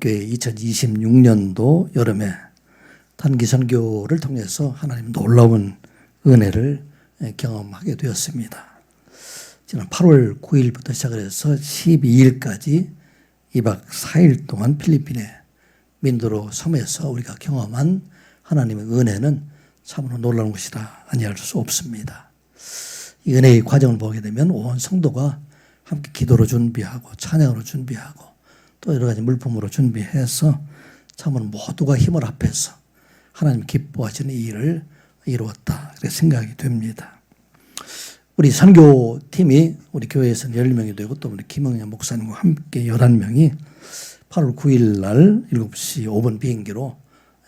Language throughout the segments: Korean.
한빛교회 2026년도 여름에 단기 선교를 통해서 하나님 놀라운 은혜를 경험하게 되었습니다. 지난 8월 9일부터 시작을 해서 12일까지 2박 4일 동안 필리핀의 민도로 섬에서 우리가 경험한 하나님의 은혜는 참으로 놀라운 것이라 아니할 수 없습니다. 이 은혜의 과정을 보게 되면 온 성도가 함께 기도로 준비하고 찬양으로 준비하고 또 여러 가지 물품으로 준비해서 참으로 모두가 힘을 합해서 하나님 기뻐하시는 이 일을 이루었다 그렇게 생각이 됩니다. 우리 선교팀이 우리 교회에서는 10명이 되고 또 우리 김영현 목사님과 함께 11명이 8월 9일 날 7시 5분 비행기로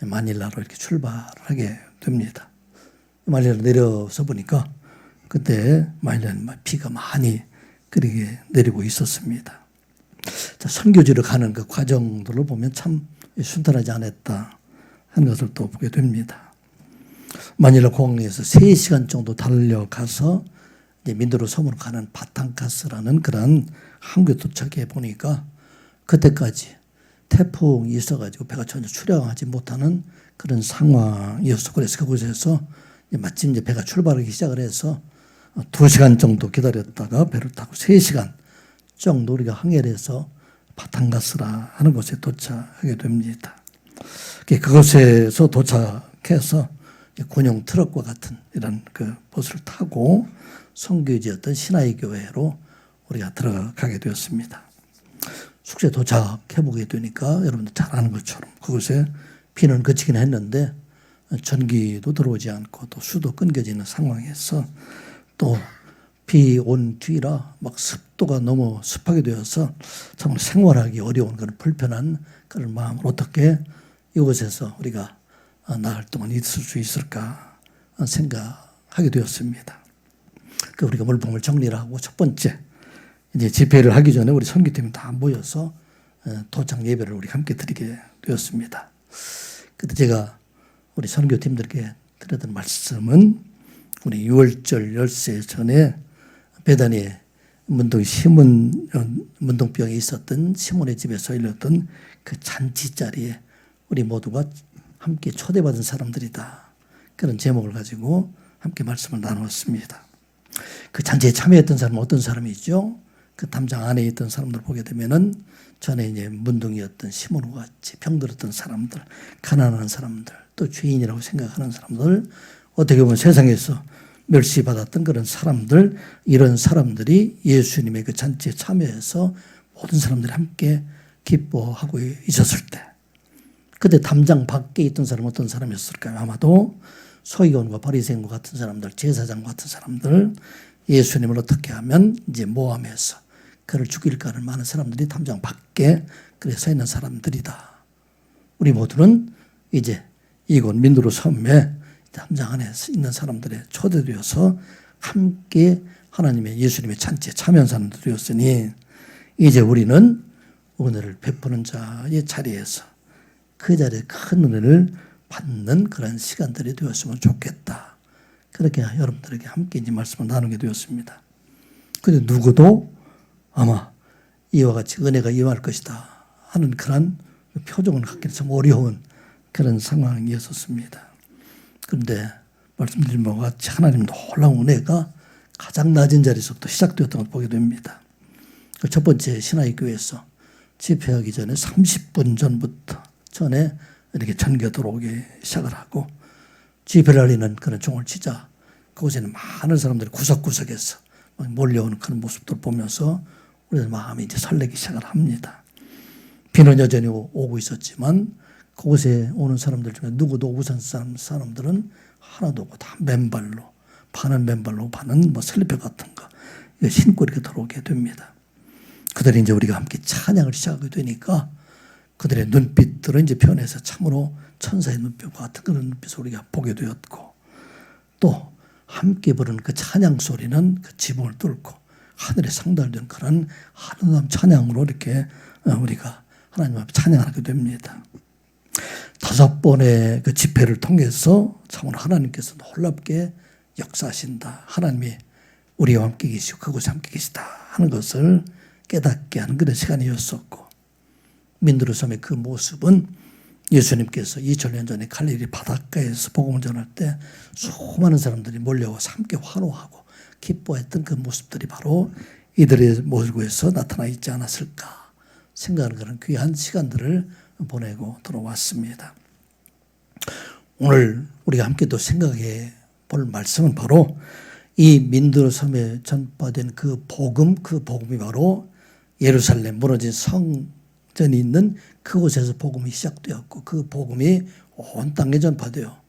마닐라로 이렇게 출발하게 됩니다. 마닐라로 내려서 보니까 그때 마닐라는 비가 많이 그렇게 내리고 있었습니다. 자, 선교지로 가는 그 과정들을 보면 참 순탄하지 않았다 하는 것을 또 보게 됩니다. 마닐라 공항에서 3시간 정도 달려가서 이제 민도로 섬으로 가는 바탕카스라는 그런 항구에 도착해 보니까 그때까지 태풍이 있어가지고 배가 전혀 출항하지 못하는 그런 상황이었어. 그래서 그곳에서 마침 이제 배가 출발하기 시작을 해서 2시간 정도 기다렸다가 배를 타고 3시간 정도 우리가 항해를 해서 바탕가스라 하는 곳에 도착하게 됩니다. 그곳에서 도착해서 군용 트럭과 같은 이런 그 버스를 타고 선교지였던 신하이 교회로 우리가 들어가게 되었습니다. 숙소에 도착해보게 되니까 여러분들 잘 아는 것처럼 그곳에 비는 그치긴 했는데 전기도 들어오지 않고 또 수도 끊겨지는 상황에서 또 비 온 뒤라 막 습도가 너무 습하게 되어서 정말 생활하기 어려운 그런 불편한 그런 마음을 어떻게 이곳에서 우리가 나흘 동안 있을 수 있을까 생각하게 되었습니다. 우리가 물품을 정리를 하고 첫 번째 이제 집회를 하기 전에 우리 선교팀이 다 모여서 도착 예배를 우리 함께 드리게 되었습니다. 그때 제가 우리 선교팀들께 드렸던 말씀은 우리 6월절 열세 전에 베다니에 문동병이 있었던 시몬의 집에서 열렸던 그 잔치 자리에 우리 모두가 함께 초대받은 사람들이다. 그런 제목을 가지고 함께 말씀을 나누었습니다. 그 잔치에 참여했던 사람은 어떤 사람이죠? 그 담장 안에 있던 사람들 보게 되면은 전에 이제 문둥이였던 시몬과 같이 병들었던 사람들, 가난한 사람들, 또 죄인이라고 생각하는 사람들, 어떻게 보면 세상에서 멸시받았던 그런 사람들, 이런 사람들이 예수님의 그 잔치에 참여해서 모든 사람들이 함께 기뻐하고 있었을 때, 그때 담장 밖에 있던 사람은 어떤 사람이었을까요? 아마도 서기관과 바리새인과 같은 사람들, 제사장과 같은 사람들, 예수님을 어떻게 하면 이제 모함해서 그를 죽일까 하는 많은 사람들이 담장 밖에 그래 서 있는 사람들이다. 우리 모두는 이제 이곳 민도로 섬에 담장 안에 있는 사람들에 초대되어서 함께 하나님의 예수님의 잔치에 참여한 사람들이었으니 이제 우리는 은혜를 베푸는 자의 자리에서 그 자리에 큰 은혜를 받는 그런 시간들이 되었으면 좋겠다. 그렇게 여러분들에게 함께 이제 말씀을 나누게 되었습니다. 그런데 누구도 아마 이와 같이 은혜가 임할 것이다 하는 그런 표정을 갖기는 참 어려운 그런 상황이었습니다. 그런데 말씀드린 바와 같이 하나님 놀라운 은혜가 가장 낮은 자리에서부터 시작되었던 것을 보게 됩니다. 첫 번째 신하이 교회에서 집회하기 전에 30분 전부터 전에 이렇게 전기가 들어오기 시작을 하고 집회를 알리는 그런 종을 치자 그곳에는 많은 사람들이 구석구석에서 몰려오는 그런 모습들을 보면서 우리의 마음이 이제 설레기 시작을 합니다. 비는 여전히 오고 있었지만 그곳에 오는 사람들 중에 누구도 우산 사람들은 하나도 없고 다 맨발로, 반은 맨발로, 반은 뭐 슬리퍼 같은 거 이거 신고 이렇게 들어오게 됩니다. 그들이 이제 우리가 함께 찬양을 시작하게 되니까 그들의 눈빛들은 이제 변해서 참으로 천사의 눈빛과 같은 그런 눈빛을 우리가 보게 되었고 또 함께 부르는 그 찬양 소리는 그 지붕을 뚫고 하늘에 상달된 그런 아름다운 찬양으로 이렇게 우리가 하나님 앞에 찬양하게 됩니다. 5번의 그 집회를 통해서 참으로 하나님께서 놀랍게 역사하신다. 하나님이 우리와 함께 계시고 그곳에 함께 계시다 하는 것을 깨닫게 하는 그런 시간이었었고 민들의 섬의 그 모습은 예수님께서 2000년 전에 갈릴리 바닷가에서 복음을 전할 때 수많은 사람들이 몰려와서 함께 환호하고 기뻐했던 그 모습들이 바로 이들의 모습에서 나타나 있지 않았을까 생각하는 그런 귀한 시간들을 보내고 들어왔습니다. 오늘 우리가 함께 또 생각해 볼 말씀은 바로 이 민들의 섬에 전파된 그 복음이 바로 예루살렘 무너진 성전이 있는 그곳에서 복음이 시작되었고 그 복음이 온 땅에 전파되어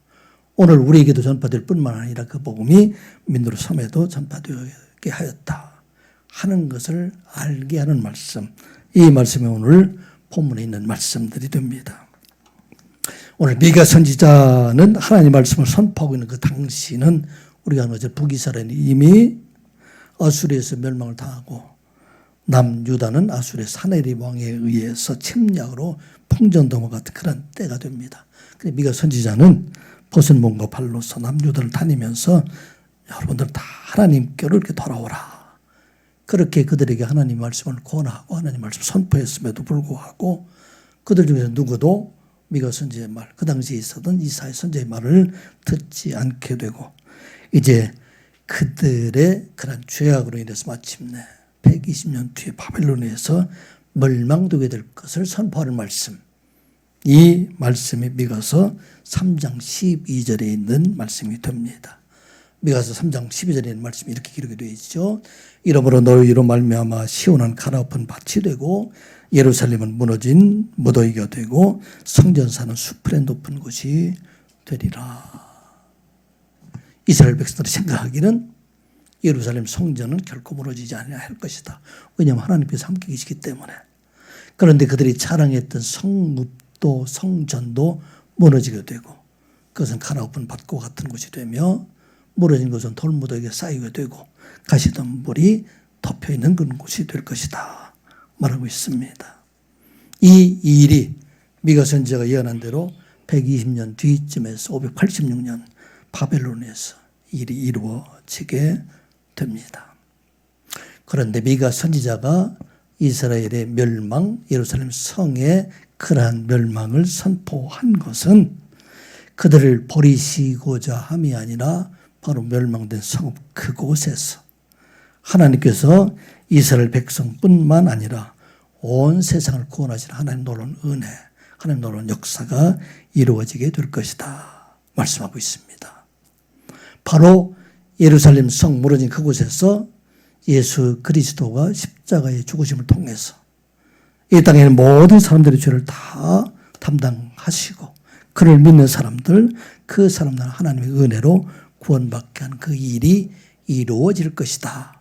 오늘 우리에게도 전파될 뿐만 아니라 그 복음이 민들의 섬에도 전파되게 하였다 하는 것을 알게 하는 말씀, 이 말씀이 오늘 본문에 있는 말씀들이 됩니다. 오늘 미가 선지자는 하나님의 말씀을 선포하고 있는 그 당시는 우리가 어제 북이스라엘이 이미 아수르에서 멸망을 당하고 남유다는 아수르의 사네립 왕에 의해서 침략으로 풍전도모 같은 그런 때가 됩니다. 그래서 미가 선지자는 벗은 몸과 발로서 남유다를 다니면서 여러분들 다 하나님께로 이렇게 돌아오라. 그렇게 그들에게 하나님 말씀을 권하고 하나님 말씀을 선포했음에도 불구하고 그들 중에서 누구도 미가 선지자의 말, 그 당시에 있었던 이사야 선지자의 말을 듣지 않게 되고 이제 그들의 그런 죄악으로 인해서 마침내 120년 뒤에 바벨론에서 멸망되게 될 것을 선포하는 말씀, 이 말씀이 미가서 3장 12절에 있는 말씀이 됩니다. 미가서 3장 12절에 있는 말씀이 이렇게 기록이 되어 있죠. 이러므로 너희로 말미암아 시온은 가라엎은 밭이 되고 예루살렘은 무너진 무더기가 되고 성전사는 수풀에 높은 곳이 되리라. 이스라엘 백성들이 생각하기는 예루살렘 성전은 결코 무너지지 않아야 할 것이다. 왜냐하면 하나님께서 함께 계시기 때문에. 그런데 그들이 자랑했던 성읍도 성전도 무너지게 되고 그것은 가라엎은 밭과 같은 곳이 되며 무너진 것은 돌무더기에 쌓이게 되고 가시덤불이 덮여있는 그런 곳이 될 것이다 말하고 있습니다. 이 일이 미가 선지자가 예언한 대로 120년 뒤쯤에서 586년 바벨론에서 일이 이루어지게 됩니다. 그런데 미가 선지자가 이스라엘의 멸망, 예루살렘 성의 그러한 멸망을 선포한 것은 그들을 버리시고자 함이 아니라 바로 멸망된 성읍 그곳에서 하나님께서 이스라엘 백성뿐만 아니라 온 세상을 구원하시는 하나님 놀라운 은혜, 하나님 놀라운 역사가 이루어지게 될 것이다 말씀하고 있습니다. 바로 예루살렘 성 무너진 그곳에서 예수 그리스도가 십자가의 죽으심을 통해서 이 땅에 있는 모든 사람들의 죄를 다 담당하시고 그를 믿는 사람들, 그 사람들은 하나님의 은혜로 구원받게 한 그 일이 이루어질 것이다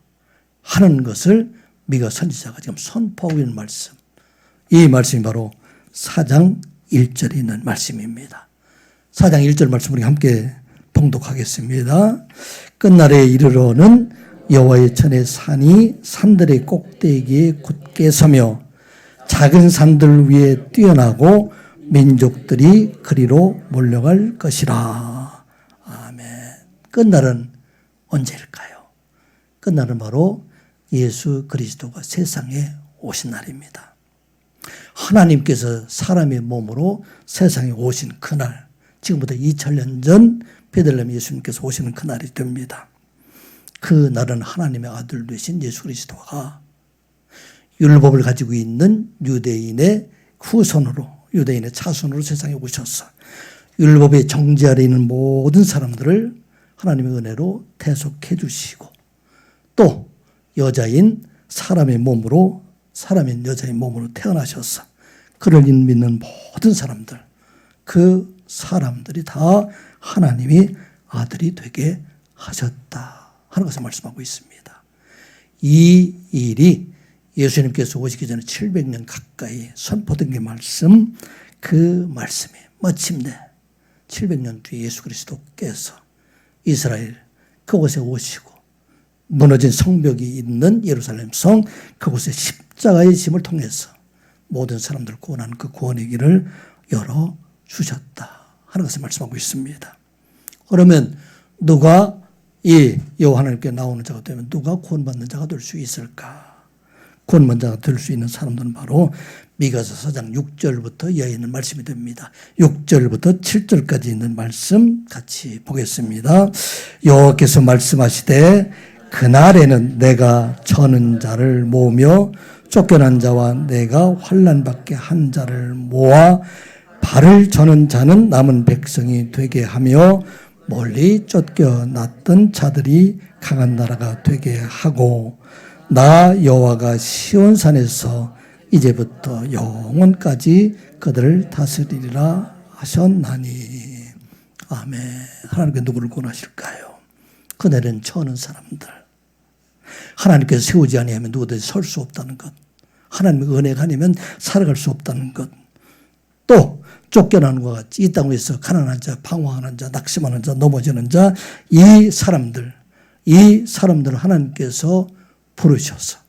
하는 것을 미가 선지자가 지금 선포하고 있는 말씀, 이 말씀이 바로 4장 1절에 있는 말씀입니다. 4장 1절 말씀 우리 함께 봉독하겠습니다. 끝날에 이르러는 여호와의 전의 산이 산들의 꼭대기에 굳게 서며 작은 산들 위에 뛰어나고 민족들이 그리로 몰려갈 것이라. 아멘. 끝날은 언제일까요? 끝날은 바로 예수 그리스도가 세상에 오신 날입니다. 하나님께서 사람의 몸으로 세상에 오신 그날, 지금부터 2000년 전 베들레헴 예수님께서 오시는 그날이 됩니다. 그 날은 하나님의 아들 되신 예수 그리스도가 율법을 가지고 있는 유대인의 후손으로, 유대인의 자손으로 세상에 오셔서 율법의 정죄 아래 있는 모든 사람들을 하나님의 은혜로 대속해 주시고 또 여자인 사람의 몸으로, 사람인 여자의 몸으로 태어나셔서 그를 믿는 모든 사람들, 그 사람들이 다 하나님이 아들이 되게 하셨다 하는 것을 말씀하고 있습니다. 이 일이 예수님께서 오시기 전에 700년 가까이 선포된 게 말씀, 그 말씀이 마침내 700년 뒤에 예수 그리스도께서 이스라엘 그곳에 오시고 무너진 성벽이 있는 예루살렘 성 그곳에 십자가의 짐을 통해서 모든 사람들을 구원하는 그 구원의 길을 열어주셨다 하는 것을 말씀하고 있습니다. 그러면 누가 이 여호와 하나님께 나오는 자가 되면 누가 구원받는 자가 될 수 있을까? 구원받는 자가 될 수 있는 사람들은 바로 미가서 4장 6절부터 이하에 있는 말씀이 됩니다. 6절부터 7절까지 있는 말씀 같이 보겠습니다. 여호와께서 말씀하시되 그날에는 내가 저는 자를 모으며 쫓겨난 자와 내가 환난 받게 한 자를 모아 발을 저는 자는 남은 백성이 되게 하며 멀리 쫓겨났던 자들이 강한 나라가 되게 하고 나 여호와가 시온산에서 이제부터 영원까지 그들을 다스리리라 하셨나니. 아멘. 하나님께 누구를 권하실까요? 그날은 저는 사람들. 하나님께서 세우지 아니하면 누구든지 설 수 없다는 것. 하나님의 은혜가 아니면 살아갈 수 없다는 것. 또 쫓겨나는 것 같이 이 땅 위에서 가난한 자, 방황하는 자, 낙심하는 자, 넘어지는 자, 이 사람들을 하나님께서 부르셔서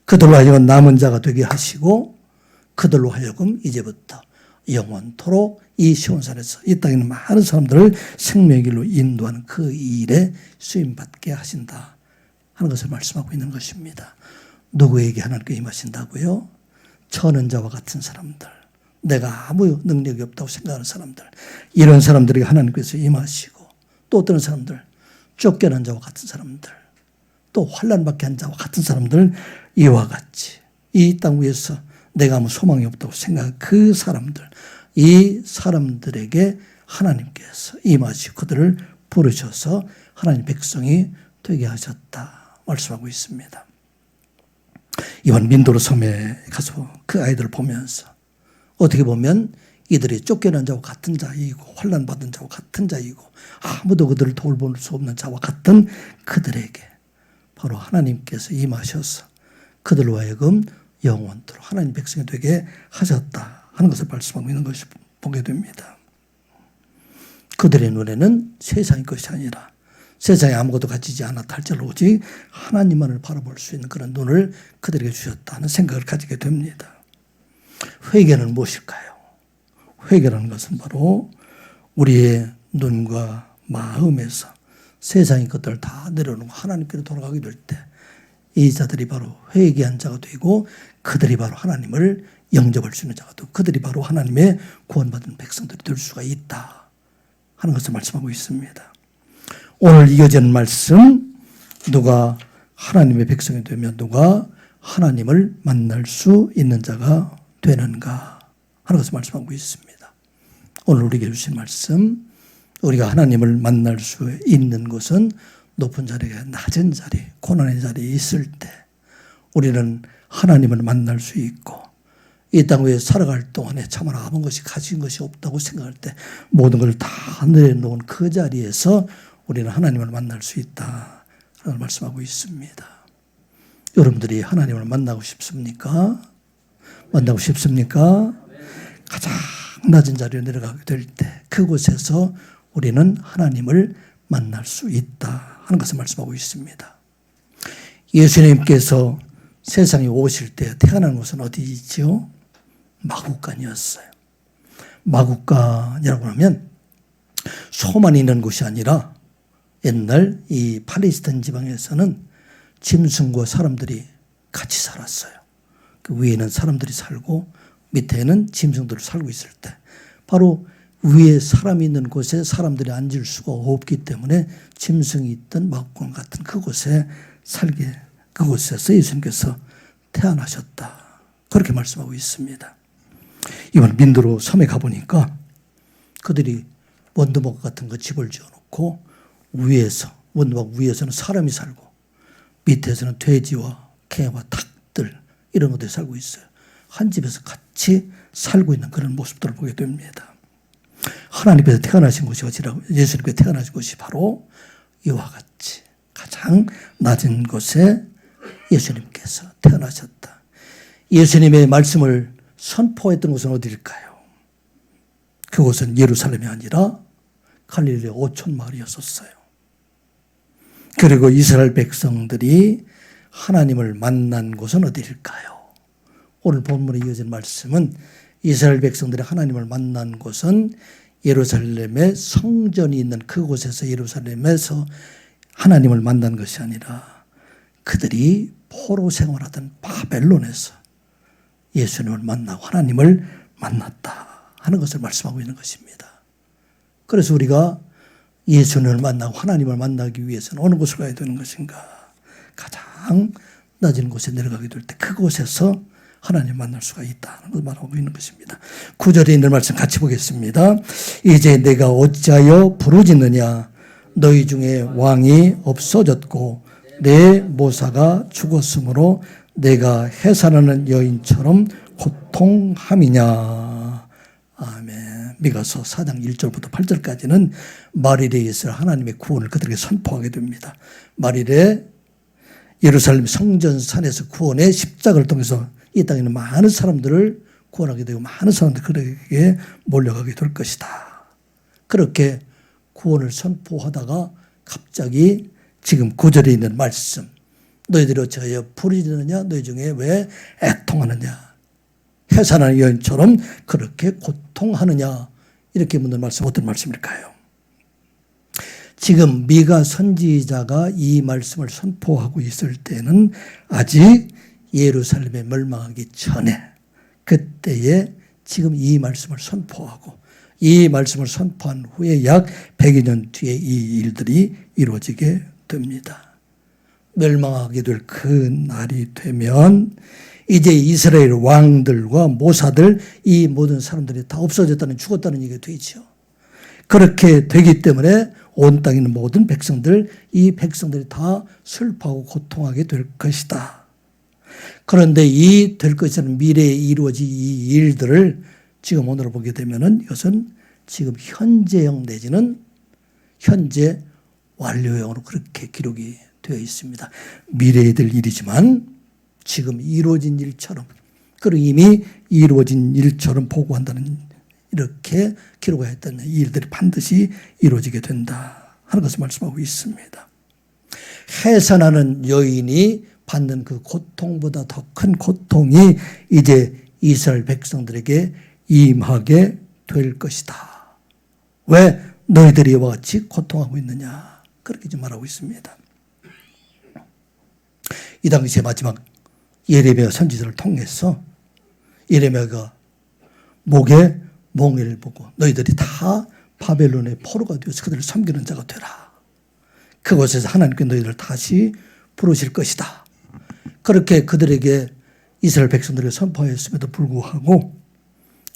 그들로 하여금 남은 자가 되게 하시고 그들로 하여금 이제부터 영원토록 이 시온산에서 이 땅에 있는 많은 사람들을 생명의 길로 인도하는 그 일에 쓰임받게 하신다 하는 것을 말씀하고 있는 것입니다. 누구에게 하나님께 임하신다고요? 저는 자와 같은 사람들, 내가 아무 능력이 없다고 생각하는 사람들, 이런 사람들에게 하나님께서 임하시고, 또 어떤 사람들, 쫓겨난 자와 같은 사람들, 또 환난받게 한 자와 같은 사람들, 이와 같이 이 땅 위에서 내가 아무 소망이 없다고 생각하는 그 사람들, 이 사람들에게 하나님께서 임하시고 그들을 부르셔서 하나님 백성이 되게 하셨다 말씀하고 있습니다. 이번 민도로 섬에 가서 그 아이들을 보면서 어떻게 보면 이들이 쫓겨난 자와 같은 자이고 환난받은 자와 같은 자이고 아무도 그들을 돌볼 수 없는 자와 같은 그들에게 바로 하나님께서 임하셔서 그들로 하여금 영원토록 하나님 백성이 되게 하셨다 하는 것을 말씀하고 있는 것을 보게 됩니다. 그들의 눈에는 세상의 것이 아니라 세상에 아무것도 가지지 않았다 할지라도 오직 하나님만을 바라볼 수 있는 그런 눈을 그들에게 주셨다는 생각을 가지게 됩니다. 회개는 무엇일까요? 회개라는 것은 바로 우리의 눈과 마음에서 세상의 것들을 다 내려놓고 하나님께로 돌아가게 될 때 이 자들이 바로 회개한 자가 되고 그들이 바로 하나님을 영접할 수 있는 자가 되고 그들이 바로 하나님의 구원받은 백성들이 될 수가 있다 하는 것을 말씀하고 있습니다. 오늘 이어지는 말씀, 누가 하나님의 백성이 되면 누가 하나님을 만날 수 있는 자가 되는가 하는 것을 말씀하고 있습니다. 오늘 우리에게 주신 말씀, 우리가 하나님을 만날 수 있는 곳은 높은 자리가 낮은 자리, 고난의 자리에 있을 때 우리는 하나님을 만날 수 있고 이 땅 위에 살아갈 동안에 참으로 아무 것이 가진 것이 없다고 생각할 때 모든 걸 다 내려놓은 그 자리에서 우리는 하나님을 만날 수 있다 라는 말씀하고 있습니다. 여러분들이 하나님을 만나고 싶습니까? 만나고 싶습니까? 가장 낮은 자리에 내려가게 될 때 그곳에서 우리는 하나님을 만날 수 있다 하는 것을 말씀하고 있습니다. 예수님께서 세상에 오실 때 태어난 곳은 어디지요? 마국간이었어요. 마국간이라고 하면 소만 있는 곳이 아니라 옛날 이 팔레스타인 지방에서는 짐승과 사람들이 같이 살았어요. 그 위에는 사람들이 살고 밑에는 짐승들이 살고 있을 때 바로 위에 사람이 있는 곳에 사람들이 앉을 수가 없기 때문에 짐승이 있던 마국간 같은 그곳에 그곳에서 예수님께서 태어나셨다. 그렇게 말씀하고 있습니다. 이번 민도로 섬에 가보니까 그들이 원두막 같은 거 집을 지어놓고 원두막 위에서는 사람이 살고 밑에서는 돼지와 개와 닭들 이런 것들이 살고 있어요. 한 집에서 같이 살고 있는 그런 모습들을 보게 됩니다. 하나님께서 태어나신 곳이 어디라고? 예수님께서 태어나신 곳이 바로 이와 같이 가장 낮은 곳에 예수님께서 태어나셨다. 예수님의 말씀을 선포했던 곳은 어디일까요? 그곳은 예루살렘이 아니라 갈릴리 오촌 마을이었어요. 그리고 이스라엘 백성들이 하나님을 만난 곳은 어디일까요? 오늘 본문에 이어진 말씀은 이스라엘 백성들이 하나님을 만난 곳은 예루살렘의 성전이 있는 그곳에서 예루살렘에서 하나님을 만난 것이 아니라 그들이 포로 생활하던 바벨론에서 예수님을 만나고 하나님을 만났다 하는 것을 말씀하고 있는 것입니다. 그래서 우리가 예수님을 만나고 하나님을 만나기 위해서는 어느 곳을 가야 되는 것인가? 가장 낮은 곳에 내려가게 될 때 그곳에서 하나님 만날 수가 있다는 것을 말하고 있는 것입니다. 9절에 있는 말씀 같이 보겠습니다. 이제 내가 어찌하여 부르짖느냐? 너희 중에 왕이 없어졌고 내 모사가 죽었으므로 내가 해산하는 여인처럼 고통함이냐. 아멘. 미가서 4장 1절부터 8절까지는 말일에 있을 하나님의 구원을 그들에게 선포하게 됩니다. 말일에 예루살렘 성전산에서 구원의 십자가를 통해서 이 땅에 있는 많은 사람들을 구원하게 되고 많은 사람들이 그에게 몰려가게 될 것이다. 그렇게 구원을 선포하다가 갑자기 지금 9절에 있는 말씀, 너희들이 어찌하여 부르짖느냐? 너희 중에 왜 애통하느냐? 해산하는 여인처럼 그렇게 고통하느냐? 이렇게 묻는 말씀 어떤 말씀일까요? 지금 미가 선지자가 이 말씀을 선포하고 있을 때는 아직 예루살렘에 멸망하기 전에 그때에 지금 이 말씀을 선포하고 이 말씀을 선포한 후에 약 100여 년 뒤에 이 일들이 이루어지게 됩니다. 멸망하게 될 그 날이 되면 이제 이스라엘 왕들과 모사들 이 모든 사람들이 다 없어졌다는 죽었다는 얘기가 되죠. 그렇게 되기 때문에 온 땅에 있는 모든 백성들, 이 백성들이 다 슬퍼하고 고통하게 될 것이다. 그런데 이 될 것이라는 미래에 이루어질 이 일들을 지금 오늘 보게 되면은 이것은 지금 현재형 내지는 현재 완료형으로 그렇게 기록이 되어 있습니다. 미래에 될 일이지만 지금 이루어진 일처럼 그리고 이미 이루어진 일처럼 보고한다는 이렇게 기록하였다는 이 일들이 반드시 이루어지게 된다 하는 것을 말씀하고 있습니다. 해산하는 여인이 받는 그 고통보다 더 큰 고통이 이제 이스라엘 백성들에게 임하게 될 것이다. 왜 너희들이 이와 같이 고통하고 있느냐? 그렇게 지금 말하고 있습니다. 이 당시에 마지막 예레미야 선지자를 통해서 예레미야가 목에 몽에를 보고 너희들이 다 바벨론의 포로가 되어서 그들을 섬기는 자가 되라. 그곳에서 하나님께 너희들을 다시 부르실 것이다. 그렇게 그들에게 이스라엘 백성들을 선포하였음에도 불구하고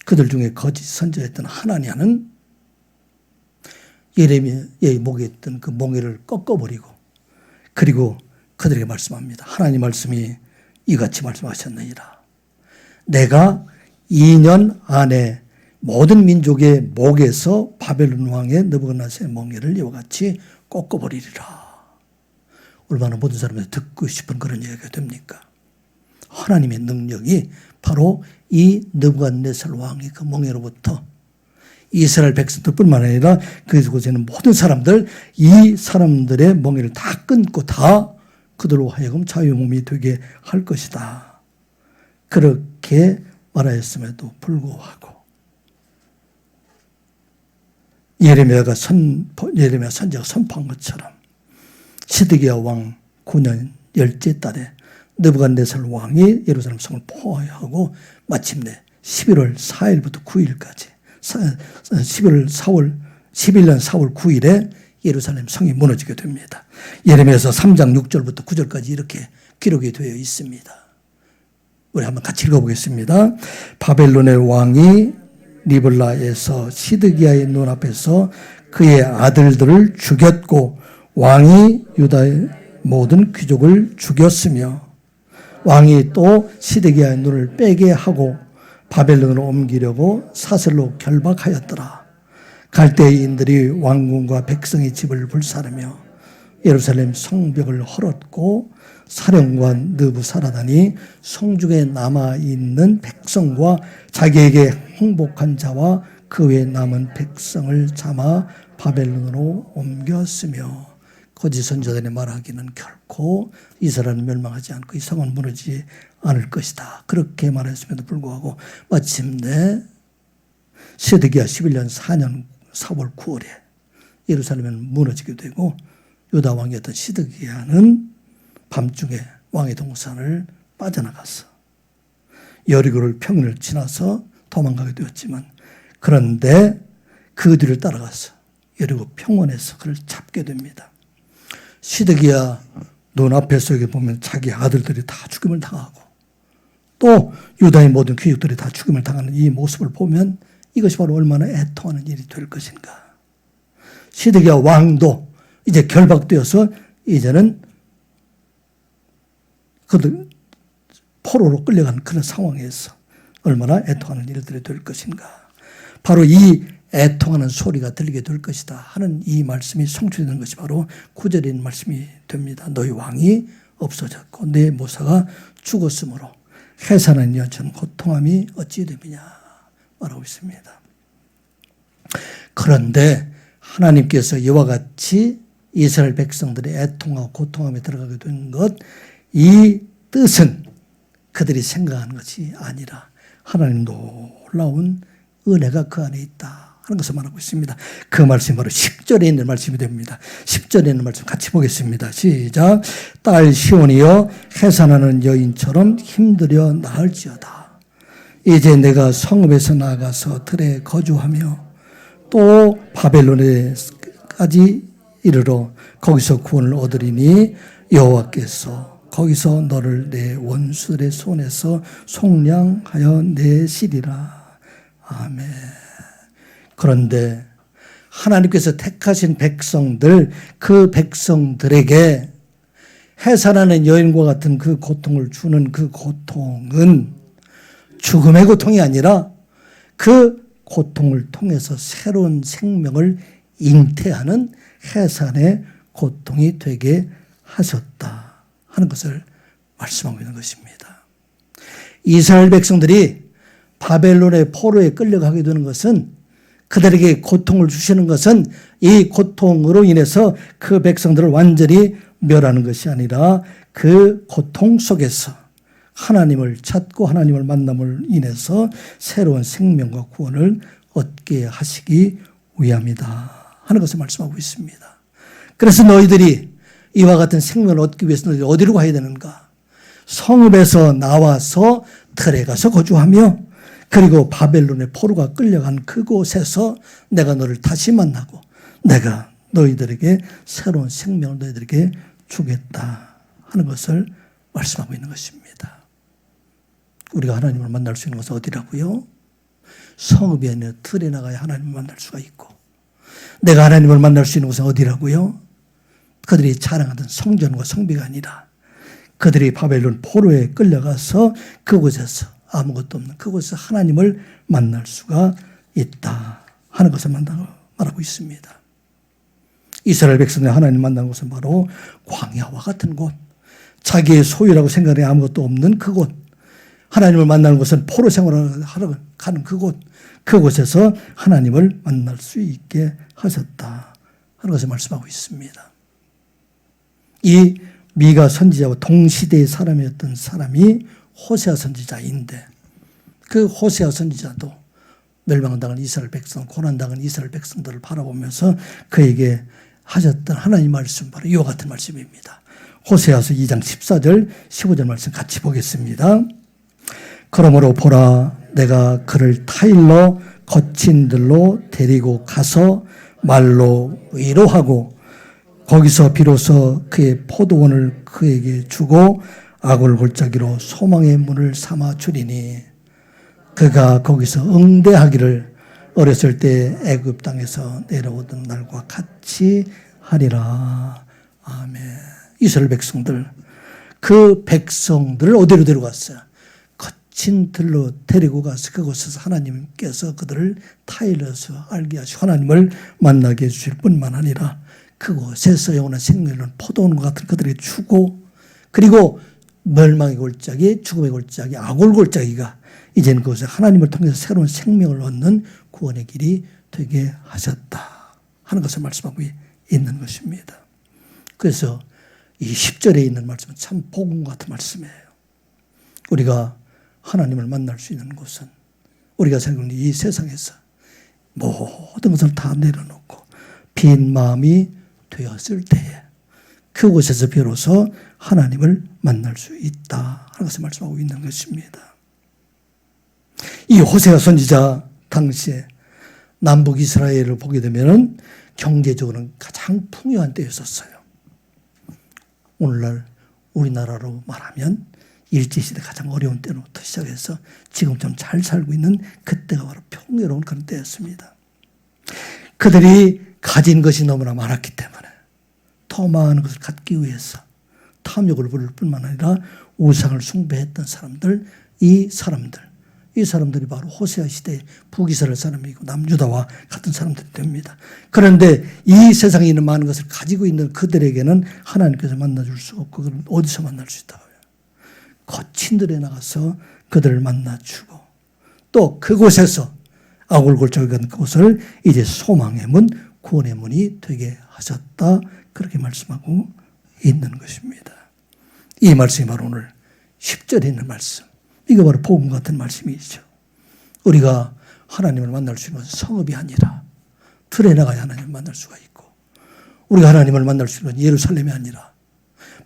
그들 중에 거짓 선지자였던 하나냐는 예레미야의 목에 있던 그 몽에를 꺾어버리고 그리고 그들에게 말씀합니다. 하나님 말씀이 이같이 말씀하셨느니라. 내가 2년 안에 모든 민족의 목에서 바벨론 왕의 느부갓네살의 멍에를 이와 같이 꺾어버리리라. 얼마나 모든 사람들이 듣고 싶은 그런 얘기가 됩니까? 하나님의 능력이 바로 이 느부갓네살 왕의 그 멍에로부터 이스라엘 백성들뿐만 아니라 그곳에 있는 모든 사람들, 이 사람들의 멍에를 다 끊고 다 그들로 하여금 자유의 몸이 되게 할 것이다. 그렇게 말하였음에도 불구하고 예레미야 선지자가 선포한 것처럼 시드기야 왕 9년 10째 달에 느부갓네살 왕이 예루살렘 성을 포위하고 마침내 11월 4일부터 9일까지 11년 4월 9일에 예루살렘 성이 무너지게 됩니다. 예레미야서 3장 6절부터 9절까지 이렇게 기록이 되어 있습니다. 우리 한번 같이 읽어보겠습니다. 바벨론의 왕이 리블라에서 시드기야의 눈앞에서 그의 아들들을 죽였고 왕이 유다의 모든 귀족을 죽였으며 왕이 또 시드기야의 눈을 빼게 하고 바벨론으로 옮기려고 사슬로 결박하였더라. 갈대인들이 왕궁과 백성의 집을 불사르며 예루살렘 성벽을 헐었고 사령관 느부사라단이 성중에 남아있는 백성과 자기에게 항복한 자와 그 외에 남은 백성을 잡아 바벨론으로 옮겼으며 거짓 선지자들이 말하기는 결코 이스라엘은 멸망하지 않고 이 성은 무너지지 않을 것이다. 그렇게 말했음에도 불구하고 마침내 시드기야 11년 4년 4월 9일에 예루살렘은 무너지게 되고 유다 왕이었던 시드기야는 밤중에 왕의 동산을 빠져나갔어. 여리고를 평을 지나서 도망가게 되었지만, 그런데 그 뒤를 따라가서 여리고 평원에서 그를 잡게 됩니다. 시드기야 눈앞에서 여기 보면 자기 아들들이 다 죽임을 당하고 또 유다의 모든 귀족들이 다 죽임을 당하는 이 모습을 보면 이것이 바로 얼마나 애통하는 일이 될 것인가. 시드기야 왕도 이제 결박되어서 이제는 그들 포로로 끌려가는 그런 상황에서 얼마나 애통하는 일들이 될 것인가. 바로 이 애통하는 소리가 들리게 될 것이다 하는 이 말씀이 성취되는 것이 바로 9절에 있는 말씀이 됩니다. 너희 왕이 없어졌고 내 모사가 죽었으므로 해산한 여천 고통함이 어찌 됨이냐 말하고 있습니다. 그런데 하나님께서 이와 같이 이스라엘 백성들의 애통하고 고통함에 들어가게 된 것, 이 뜻은 그들이 생각하는 것이 아니라 하나님 놀라운 은혜가 그 안에 있다 하는 것을 말하고 있습니다. 그 말씀이 바로 10절에 있는 말씀이 됩니다. 10절에 있는 말씀 같이 보겠습니다. 시작. 딸 시온이여 해산하는 여인처럼 힘들여 나을지어다. 이제 내가 성읍에서 나가서 들에 거주하며 또 바벨론에까지 이르러 거기서 구원을 얻으리니 여호와께서 거기서 너를 내 원수들의 손에서 속량하여 내시리라. 아멘. 그런데 하나님께서 택하신 백성들, 그 백성들에게 해산하는 여인과 같은 그 고통을 주는 그 고통은 죽음의 고통이 아니라 그 고통을 통해서 새로운 생명을 잉태하는 해산의 고통이 되게 하셨다 하는 것을 말씀하고 있는 것입니다. 이스라엘 백성들이 바벨론의 포로에 끌려가게 되는 것은, 그들에게 고통을 주시는 것은 이 고통으로 인해서 그 백성들을 완전히 멸하는 것이 아니라 그 고통 속에서 하나님을 찾고 하나님을 만남을 인해서 새로운 생명과 구원을 얻게 하시기 위함이다 하는 것을 말씀하고 있습니다. 그래서 너희들이 이와 같은 생명을 얻기 위해서 너희들이 어디로 가야 되는가? 성읍에서 나와서 들에 가서 거주하며 그리고 바벨론의 포로가 끌려간 그곳에서 내가 너를 다시 만나고 내가 너희들에게 새로운 생명을 너희들에게 주겠다 하는 것을 말씀하고 있는 것입니다. 우리가 하나님을 만날 수 있는 것은 어디라고요? 성읍이 아니라 들에 나가야 하나님을 만날 수가 있고, 내가 하나님을 만날 수 있는 것은 어디라고요? 그들이 자랑하던 성전과 성비가 아니라 그들이 바벨론 포로에 끌려가서 그곳에서 아무것도 없는 그곳에서 하나님을 만날 수가 있다 하는 것을 말하고 있습니다. 이스라엘 백성들이 하나님 만나는 곳은 바로 광야와 같은 곳, 자기의 소유라고 생각해 아무것도 없는 그곳, 하나님을 만나는 곳은 포로 생활을 하러 가는 그곳에서 하나님을 만날 수 있게 하셨다 하는 것을 말씀하고 있습니다. 이 미가 선지자와 동시대의 사람이었던 사람이 호세아 선지자인데, 그 호세아 선지자도 멸망당한 이스라엘 백성, 고난당한 이스라엘 백성들을 바라보면서 그에게 하셨던 하나님 말씀, 바로 이와 같은 말씀입니다. 호세아서 2장 14절 15절 말씀 같이 보겠습니다. 그러므로 보라, 내가 그를 타일러 거친 들로 데리고 가서 말로 위로하고 거기서 비로소 그의 포도원을 그에게 주고 악을 골짜기로 소망의 문을 삼아 주리니 그가 거기서 응대하기를 어렸을 때 애굽 땅에서 내려오던 날과 같이 하리라. 아멘. 이스라엘 백성들, 그 백성들을 어디로 데려갔어요? 거친 들로 데리고 가서 그곳에서 하나님께서 그들을 타일러서 알게 하시고 하나님을 만나게 해주실 뿐만 아니라 그곳에서 영원한 생명을 포도원과 같은 그들에게 주고, 그리고 멸망의 골짜기, 죽음의 골짜기, 악을 골짜기가 이제는 그곳에 하나님을 통해서 새로운 생명을 얻는 구원의 길이 되게 하셨다 하는 것을 말씀하고 있는 것입니다. 그래서 이 10절에 있는 말씀은 참 복음 같은 말씀이에요. 우리가 하나님을 만날 수 있는 곳은 우리가 살고 있는 이 세상에서 모든 것을 다 내려놓고 빈 마음이 되었을 때에 그곳에서 비로소 하나님을 만날 수 있다 하는 것을 말씀하고 있는 것입니다. 이 호세아 선지자 당시에 남북 이스라엘을 보게 되면은 경제적으로는 가장 풍요한 때였었어요. 오늘날 우리나라로 말하면 일제시대 가장 어려운 때로부터 시작해서 지금 좀 잘 살고 있는 그때가 바로 풍요로운 그런 때였습니다. 그들이 가진 것이 너무나 많았기 때문에 더 많은 것을 갖기 위해서 탐욕을 부릴 뿐만 아니라 우상을 숭배했던 사람들, 이 사람들이 바로 호세아 시대의 북이스라엘 사람이고 남유다와 같은 사람들이 됩니다. 그런데 이 세상에 있는 많은 것을 가지고 있는 그들에게는 하나님께서 만나줄 수 없고 그는 어디서 만날 수 있다고요? 거친들에 나가서 그들을 만나주고 또 그곳에서 아골골절이 간 그곳을 이제 소망의 문, 구원의 문이 되게 하셨다. 그렇게 말씀하고 있는 것입니다. 이 말씀이 바로 오늘 10절에 있는 말씀. 이거 바로 복음 같은 말씀이죠. 우리가 하나님을 만날 수 있는 것은 성읍이 아니라 들에 나가야 하나님을 만날 수가 있고 우리가 하나님을 만날 수 있는 것은 예루살렘이 아니라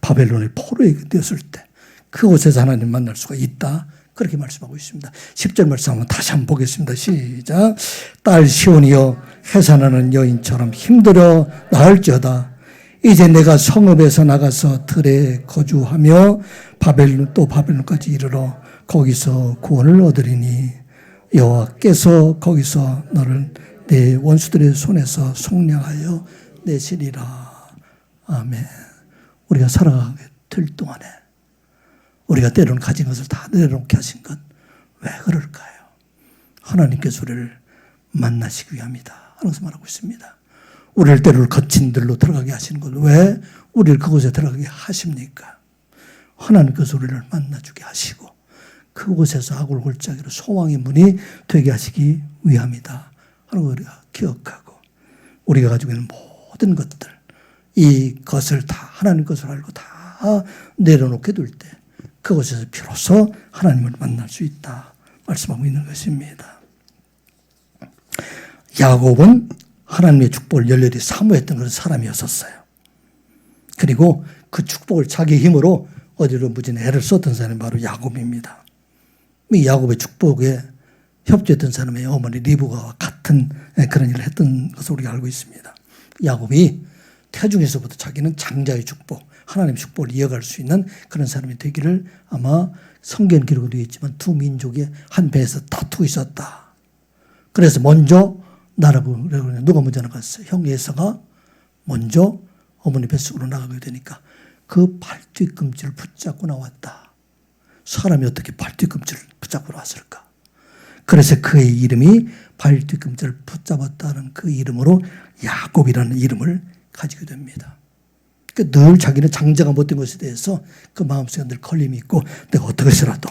바벨론의 포로에 되었을 때 그곳에서 하나님을 만날 수가 있다. 그렇게 말씀하고 있습니다. 10절 말씀 한번 다시 한번 보겠습니다. 시작. 딸 시온이여 해산하는 여인처럼 힘들어 나을지어다. 이제 내가 성읍에서 나가서 들에 거주하며 바벨론까지 이르러 거기서 구원을 얻으리니 여호와께서 거기서 너를 내 원수들의 손에서 속량하여 내시리라. 아멘. 우리가 살아가게 될 동안에 우리가 때로는 가진 것을 다 내려놓게 하신 것 왜 그럴까요? 하나님께서 우리를 만나시기 위함이다 하는 것을 말하고 있습니다. 우리를 때로는 거친 들로 들어가게 하시는 것 왜 우리를 그곳에 들어가게 하십니까? 하나님께서 우리를 만나주게 하시고 그곳에서 아골골짜기로 소망의 문이 되게 하시기 위함이다 하는 걸 우리가 기억하고 우리가 가지고 있는 모든 것들 이것을 다 하나님 것을 알고 다 내려놓게 될 때 그곳에서 비로소 하나님을 만날 수 있다 말씀하고 있는 것입니다. 야곱은 하나님의 축복을 열렬히 사모했던 그런 사람이었었어요. 그리고 그 축복을 자기 힘으로 어디로 무진 애를 썼던 사람이 바로 야곱입니다. 이 야곱의 축복에 협조했던 사람의 어머니 리브가와 같은 그런 일을 했던 것을 우리가 알고 있습니다. 야곱이 태중에서부터 자기는 장자의 축복, 하나님의 축복을 이어갈 수 있는 그런 사람이 되기를 아마 성경 기록으로 되어 있지만 두 민족이 한 배에서 다투고 있었다. 그래서 먼저 나라고 누가 먼저 나갔어요? 형 에서가 먼저 어머니 뱃속으로 나가게 되니까 그 발뒤꿈치를 붙잡고 나왔다. 사람이 어떻게 발뒤꿈치를 붙잡고 나왔을까? 그래서 그의 이름이 발뒤꿈치를 붙잡았다는 그 이름으로 야곱이라는 이름을 가지게 됩니다. 늘 자기는 장자가 못된 것에 대해서 그 마음속에 늘 걸림이 있고 내가 어떻게 해서라도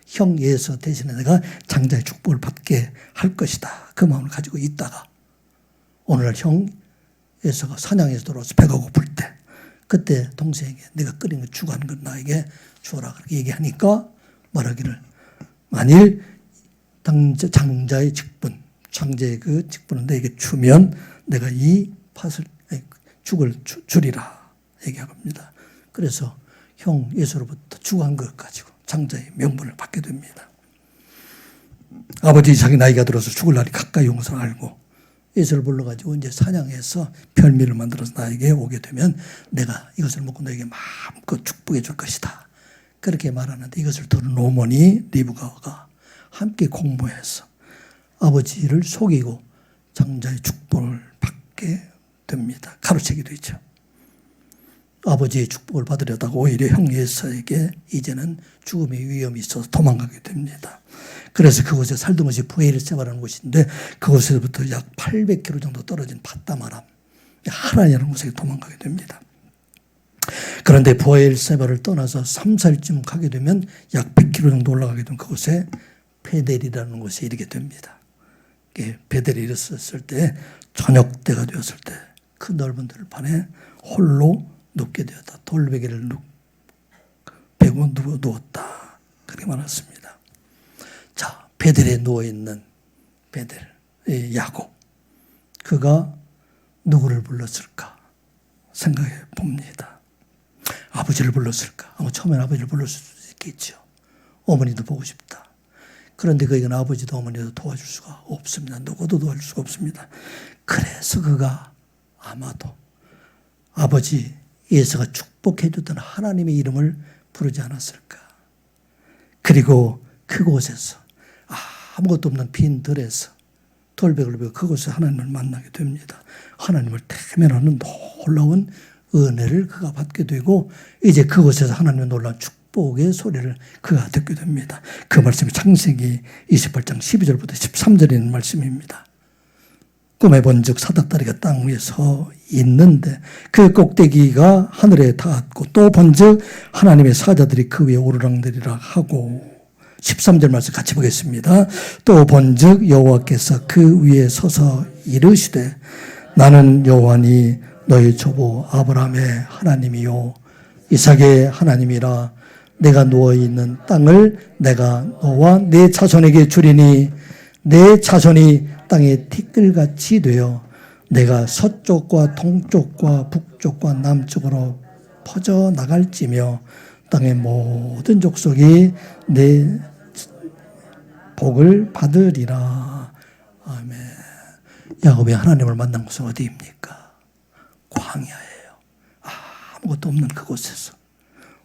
형 예서 대신에 내가 장자의 축복을 받게 할 것이다. 그 마음을 가지고 있다가 오늘날 형 예서가 사냥에서 돌아와서 배가 고플 때 그때 동생에게 내가 끓인 거 주고한 것 나에게 주어라 그렇게 얘기하니까 말하기를 만일 장자의 직분, 장자의 그 직분을 내게 주면 내가 이 죽을 주리라 얘기하고 합니다. 그래서 형 예서로부터 주고한 것 가지고 장자의 명분을 받게 됩니다. 아버지 자기 나이가 들어서 죽을 날이 가까이 온 것을 알고 예서를 불러가지고 이제 사냥해서 별미를 만들어서 나에게 오게 되면 내가 이것을 먹고 너에게 마음껏 축복해 줄 것이다. 그렇게 말하는데 이것을 들은 어머니 리브가가 함께 공모해서 아버지를 속이고 장자의 축복을 받게 됩니다. 가로채기도 있죠. 아버지의 축복을 받으려다가 오히려 형 예서에게 이제는 죽음의 위험이 있어서 도망가게 됩니다. 그래서 그곳에 살던 것이 부엘세바라는 곳인데 그곳에서부터 약 800km 정도 떨어진 밧다마람 하란이라는 곳에 도망가게 됩니다. 그런데 부엘세바를 떠나서 3, 4일쯤 가게 되면 약 100km 정도 올라가게 되면 그곳에 베델이라는 곳에 이르게 됩니다. 베델에 이르렀을 때 저녁 때가 되었을 때 그 넓은 들판에 홀로 눕게 되었다. 돌베개를 베고 누웠다. 그렇게 말했습니다. 자, 베델에 누워있는 베델, 야곱. 그가 누구를 불렀을까? 생각해 봅니다. 아버지를 불렀을까? 아마 처음엔 아버지를 불렀을 수도 있겠죠. 어머니도 보고 싶다. 그런데 거기는 아버지도 어머니도 도와줄 수가 없습니다. 누구도 도와줄 수가 없습니다. 그래서 그가 아마도 아버지 예수가 축복해 주던 하나님의 이름을 부르지 않았을까. 그리고 그곳에서 아무것도 없는 빈 들에서 돌백을 베고 그곳에서 하나님을 만나게 됩니다. 하나님을 대면하는 놀라운 은혜를 그가 받게 되고 이제 그곳에서 하나님의 놀라운 축복의 소리를 그가 듣게 됩니다. 그 말씀이 창세기 28장 12절부터 13절에 있는 말씀입니다. 꿈에 본즉 사닥다리가 땅 위에 서 있는데 그 꼭대기가 하늘에 닿았고 또 본즉 하나님의 사자들이 그 위에 오르락내리락 하고 13절 말씀 같이 보겠습니다. 또 본즉 여호와께서 그 위에 서서 이르시되 나는 여호와니 너희 조부 아브라함의 하나님이요 이삭의 하나님이라. 내가 누워있는 땅을 내가 너와 내 자손에게 주리니 내 자손이 땅의 티끌같이 되어 내가 서쪽과 동쪽과 북쪽과 남쪽으로 퍼져 나갈지며 땅의 모든 족속이 내 복을 받으리라. 아멘. 야곱이 하나님을 만난 곳은 어디입니까? 광야예요. 아무것도 없는 그곳에서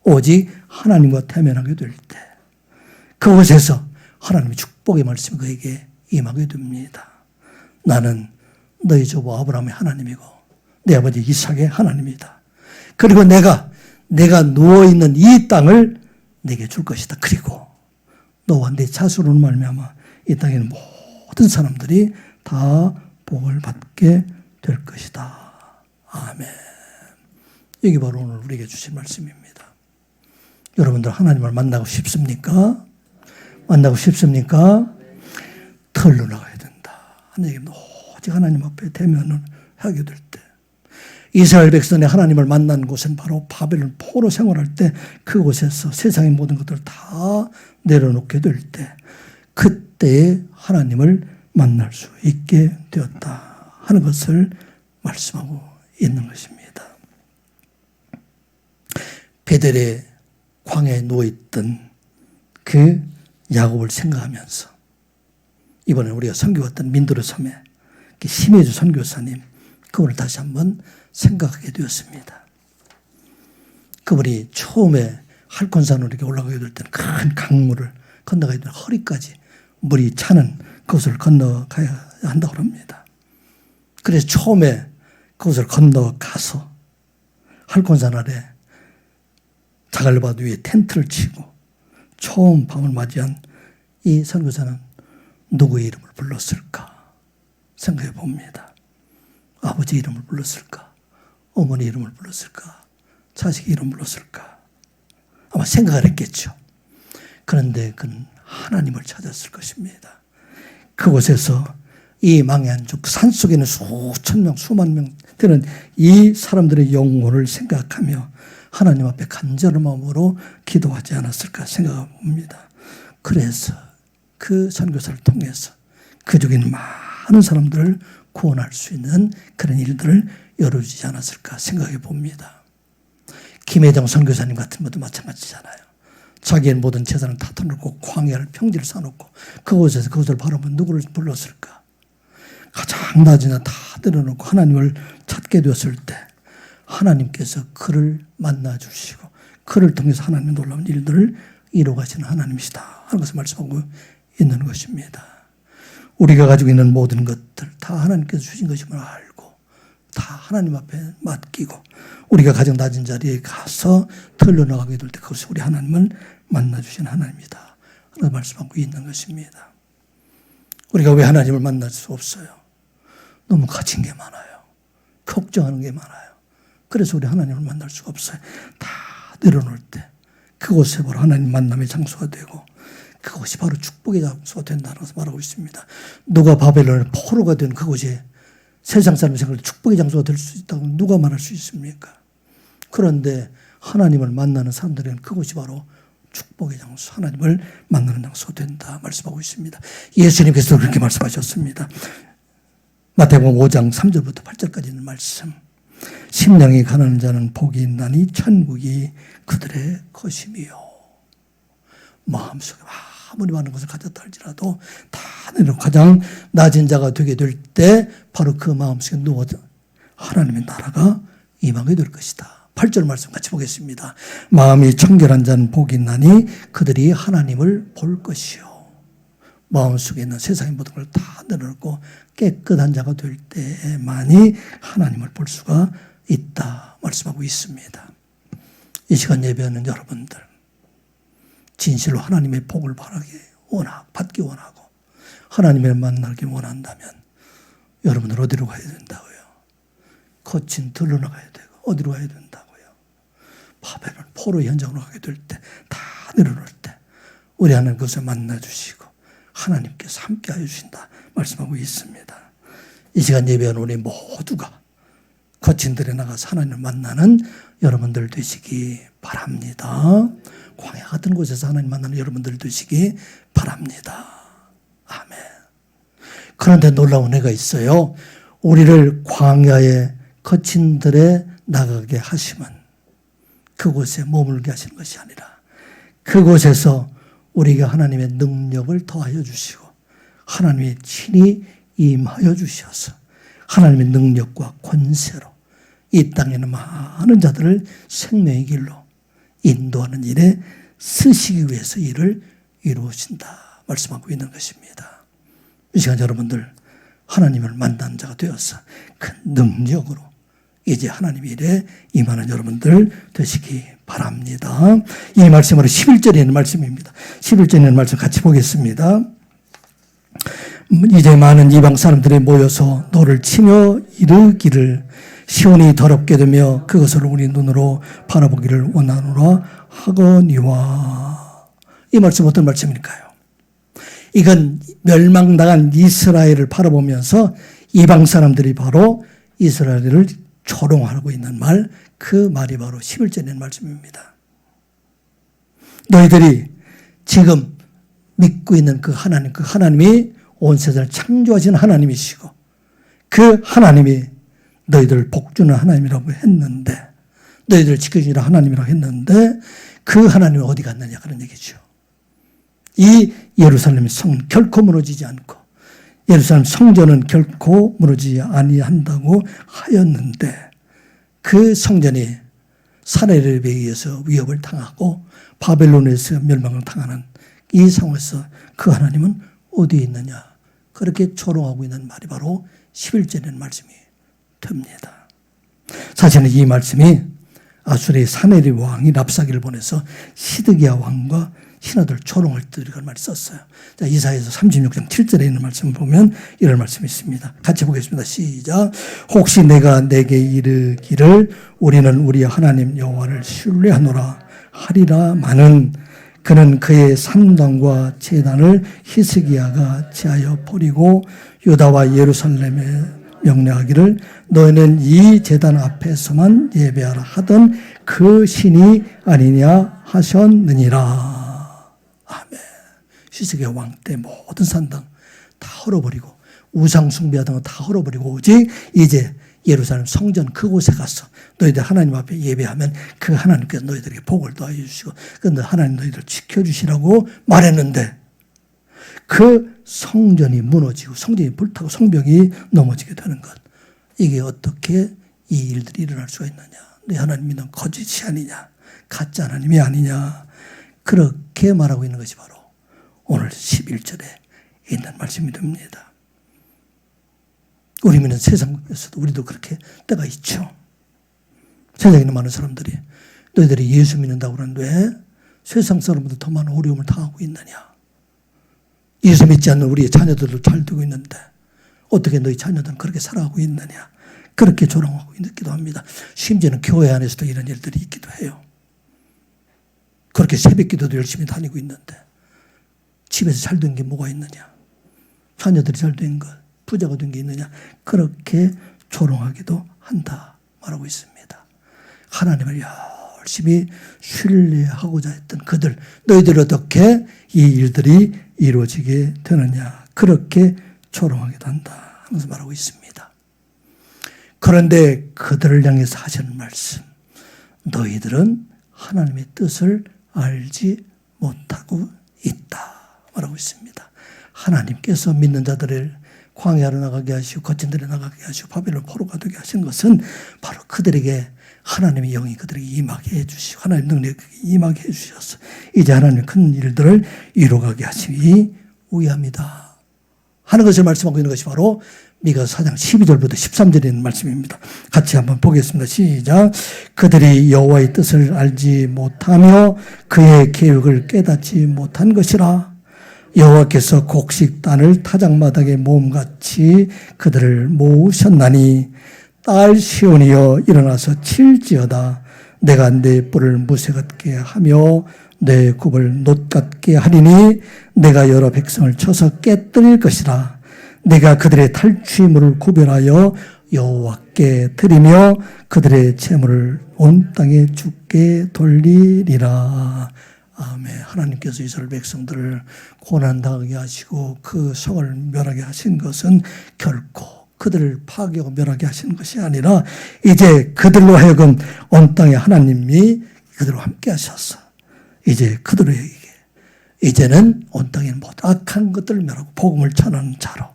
오직 하나님과 대면하게 될 때 그곳에서 하나님의 축복의 말씀이 그에게 임하게 됩니다. 나는 너희 조부 아브라함의 하나님이고 내 아버지 이삭의 하나님이다. 그리고 내가 누워있는 이 땅을 내게 줄 것이다. 그리고 너와 내 자손으로 말미암아 이 땅에는 모든 사람들이 다 복을 받게 될 것이다. 아멘. 이게 바로 오늘 우리에게 주신 말씀입니다. 여러분들 하나님을 만나고 싶습니까? 만나고 싶습니까? 털로 나가야 된다. 하나님 오직 하나님 앞에 대면을 하게 될 때 이스라엘 백성이 하나님을 만난 곳은 바로 바벨론 포로 생활할 때 그곳에서 세상의 모든 것들을 다 내려놓게 될 때 그때에 하나님을 만날 수 있게 되었다 하는 것을 말씀하고 있는 것입니다. 베델의 광야에 누워있던 그 야곱을 생각하면서 이번에 우리가 선교했던 민도르 섬에 심혜주 선교사님 그분을 다시 한번 생각하게 되었습니다. 그분이 처음에 할콘산으로 이렇게 올라가게 될 때는 큰 강물을 건너가야 되는 허리까지 물이 차는 그것을 건너가야 한다고 합니다. 그래서 처음에 그것을 건너가서 할콘산 아래 자갈바도 위에 텐트를 치고 처음 밤을 맞이한 이 선교사는 누구의 이름을 불렀을까 생각해 봅니다. 아버지 이름을 불렀을까? 어머니 이름을 불렀을까? 자식 이름을 불렀을까? 아마 생각을 했겠죠. 그런데 그는 하나님을 찾았을 것입니다. 그곳에서 이 망해한족 산속에는 수천 명, 수만 명 되는 이 사람들의 영혼을 생각하며 하나님 앞에 간절한 마음으로 기도하지 않았을까 생각합니다. 그래서 그 선교사를 통해서 그 중에 많은 사람들을 구원할 수 있는 그런 일들을 열어주지 않았을까 생각해 봅니다. 김혜정 선교사님 같은 분도 마찬가지잖아요. 자기의 모든 재산을 다 터놓고 광야를 평지를 쌓아놓고 그곳에서 그것을 바라보면 누구를 불렀을까? 가장 낮은 데 다 내려놓고 하나님을 찾게 되었을 때 하나님께서 그를 만나주시고 그를 통해서 하나님의 놀라운 일들을 이루어가시는 하나님이시다 하는 것을 말씀하고 있는 것입니다. 우리가 가지고 있는 모든 것들 다 하나님께서 주신 것임을 알고 다 하나님 앞에 맡기고 우리가 가장 낮은 자리에 가서 털려나가게 될 때 그것이 우리 하나님을 만나주신 하나님이다 하는 것을 말씀하고 있는 것입니다. 우리가 왜 하나님을 만날 수 없어요? 너무 가진 게 많아요. 걱정하는 게 많아요. 그래서 우리 하나님을 만날 수가 없어요. 다 내려놓을 때 그곳에 바로 하나님 만남의 장소가 되고 그것이 바로 축복의 장소가 된다는 것을 말하고 있습니다. 누가 바벨론의 포로가 된 그곳이 세상 사람이 생각할 때 축복의 장소가 될 수 있다고 누가 말할 수 있습니까? 그런데 하나님을 만나는 사람들은 그곳이 바로 축복의 장소, 하나님을 만나는 장소가 된다 말씀하고 있습니다. 예수님께서도 그렇게 말씀하셨습니다. 마태복음 5장 3절부터 8절까지 있는 말씀. 심령이 가난한 자는 복이 있나니 천국이 그들의 것이며 마음속에 아무리 많은 것을 가졌다 할지라도 다 내려 가장 낮은 자가 되게 될 때 바로 그 마음속에 누워 하나님의 나라가 임하게 될 것이다. 8절 말씀 같이 보겠습니다. 마음이 청결한 자는 복이 있나니 그들이 하나님을 볼 것이요. 마음속에 있는 세상의 모든 걸 다 내려놓고 깨끗한 자가 될 때만이 하나님을 볼 수가 있다 말씀하고 있습니다. 이 시간 예배하는 여러분들 진실로 하나님의 복을 받기 원하고 하나님을 만나기 원한다면 여러분들 어디로 가야 된다고요? 거친 들로 나가야 되고 어디로 가야 된다고요? 바벨론 포로 현장으로 가게 될 때 다 내려놓을 때 우리 하나님 그것을 만나주시고 하나님께서 함께하여 주신다 말씀하고 있습니다. 이 시간 예배하는 우리 모두가 거친 들에 나가서 하나님을 만나는 여러분들 되시기 바랍니다. 광야 같은 곳에서 하나님 만나는 여러분들 되시기 바랍니다. 아멘. 그런데 놀라운 애가 있어요. 우리를 광야의 거친 들에 나가게 하시면 그곳에 머물게 하시는 것이 아니라 그곳에서 우리가 하나님의 능력을 더하여 주시고 하나님의 친히 임하여 주셔서 하나님의 능력과 권세로 이 땅에는 많은 자들을 생명의 길로 인도하는 일에 쓰시기 위해서 일을 이루어진다 말씀하고 있는 것입니다. 이 시간 여러분들 하나님을 만난 자가 되어서 그 능력으로 이제 하나님 일에 임하는 여러분들 되시기 바랍니다. 이 말씀으로 11절에 있는 말씀입니다. 11절에 있는 말씀 같이 보겠습니다. 이제 많은 이방 사람들이 모여서 너를 치며 이르기를 시온이 더럽게 되며 그것을 우리 눈으로 바라보기를 원하노라 하거니와. 이 말씀 어떤 말씀일까요? 이건 멸망당한 이스라엘을 바라보면서 이방 사람들이 바로 이스라엘을 조롱하고 있는 말, 그 말이 바로 11절에 있는 말씀입니다. 너희들이 지금 믿고 있는 그 하나님이 온 세상을 창조하신 하나님이시고 그 하나님이 너희들을 복주는 하나님이라고 했는데 너희들을 지켜주는 하나님이라고 했는데 그 하나님은 어디 갔느냐 그런 얘기죠. 이 예루살렘 성 결코 무너지지 않고 예루살렘 성전은 결코 무너지지 아니한다고 하였는데 그 성전이 사내립에 의해서 위협을 당하고 바벨론에서 멸망을 당하는 이 상황에서 그 하나님은 어디에 있느냐 그렇게 조롱하고 있는 말이 바로 11절의 말씀이 됩니다. 사실은 이 말씀이 아수르의 사내립 왕이 랍사기를 보내서 시드기야 왕과 신하들 조롱을 들이는 말이 썼어요. 자, 이사야서 36장 7절에 있는 말씀을 보면 이런 말씀이 있습니다. 같이 보겠습니다. 시작. 혹시 내가 내게 이르기를 우리는 우리 하나님 여호와를 신뢰하노라 하리라마는 그는 그의 산당과 제단을 히스기야가 제하여 버리고 유다와 예루살렘에 명령하기를 너희는 이 제단 앞에서만 예배하라 하던 그 신이 아니냐 하셨느니라. 아멘. 히스기야 왕 때 모든 산당 다 헐어버리고 우상 숭배하던 거 다 헐어버리고 오직 이제 예루살렘 성전 그곳에 가서 너희들 하나님 앞에 예배하면 그 하나님께서 너희들에게 복을 더하여 주시고 그런데 하나님 너희들 지켜주시라고 말했는데 그 성전이 무너지고 성전이 불타고 성벽이 넘어지게 되는 것, 이게 어떻게 이 일들이 일어날 수가 있느냐. 네 하나님 믿는 거짓이 아니냐, 가짜 하나님이 아니냐, 그렇게 말하고 있는 것이 바로 오늘 11절에 있는 말씀이 됩니다. 우리 믿는 세상에서도 우리도 그렇게 때가 있죠. 세상에 있는 많은 사람들이 너희들이 예수 믿는다고 그러는데 왜 세상 사람보다 더 많은 어려움을 당하고 있느냐. 예수 믿지 않는 우리의 자녀들도 잘 되고 있는데 어떻게 너희 자녀들은 그렇게 살아가고 있느냐. 그렇게 조롱하고 있기도 합니다. 심지어는 교회 안에서도 이런 일들이 있기도 해요. 그렇게 새벽 기도도 열심히 다니고 있는데 집에서 잘 된 게 뭐가 있느냐. 자녀들이 잘 된 것, 부자가 된 게 있느냐. 그렇게 조롱하기도 한다 말하고 있습니다. 하나님을 열심히 신뢰하고자 했던 그들, 너희들 어떻게 이 일들이 이루어지게 되느냐. 그렇게 조롱하기도 한다 하면서 말하고 있습니다. 그런데 그들을 향해서 하시는 말씀, 너희들은 하나님의 뜻을 알지 못하고 있다 말하고 있습니다. 하나님께서 믿는 자들을 광야로 나가게 하시고 거친 데로 나가게 하시고 바벨론 포로가 되게 하신 것은 바로 그들에게 하나님의 영이 그들에게 임하게 해주시고 하나님 능력이 임하게 해주셔서 이제 하나님의 큰 일들을 이루어가게 하시기 위함이다 하는 것을 말씀하고 있는 것이 바로 미가서 4장 12절부터 13절에 있는 말씀입니다. 같이 한번 보겠습니다. 시작. 그들이 여호와의 뜻을 알지 못하며 그의 계획을 깨닫지 못한 것이라. 여호와께서 곡식단을 타작마당에 모음같이 그들을 모으셨나니 딸 시온이여 일어나서 칠지어다. 내가 내 뿔을 무쇠 같게 하며 내 굽을 놋 같게 하리니 내가 여러 백성을 쳐서 깨뜨릴 것이라. 내가 그들의 탈취물을 구별하여 여호와께 드리며 그들의 재물을 온 땅에 주께 돌리리라. 아멘. 하나님께서 이스라엘 백성들을 고난당하게 하시고 그 성을 멸하게 하신 것은 결코 그들을 파괴하고 멸하게 하시는 것이 아니라 이제 그들로 하여금 온 땅에 하나님이 그들과 함께 하셔서 이제 그들에게 이제는 온 땅에 모든 악한 것들을 멸하고 복음을 전하는 자로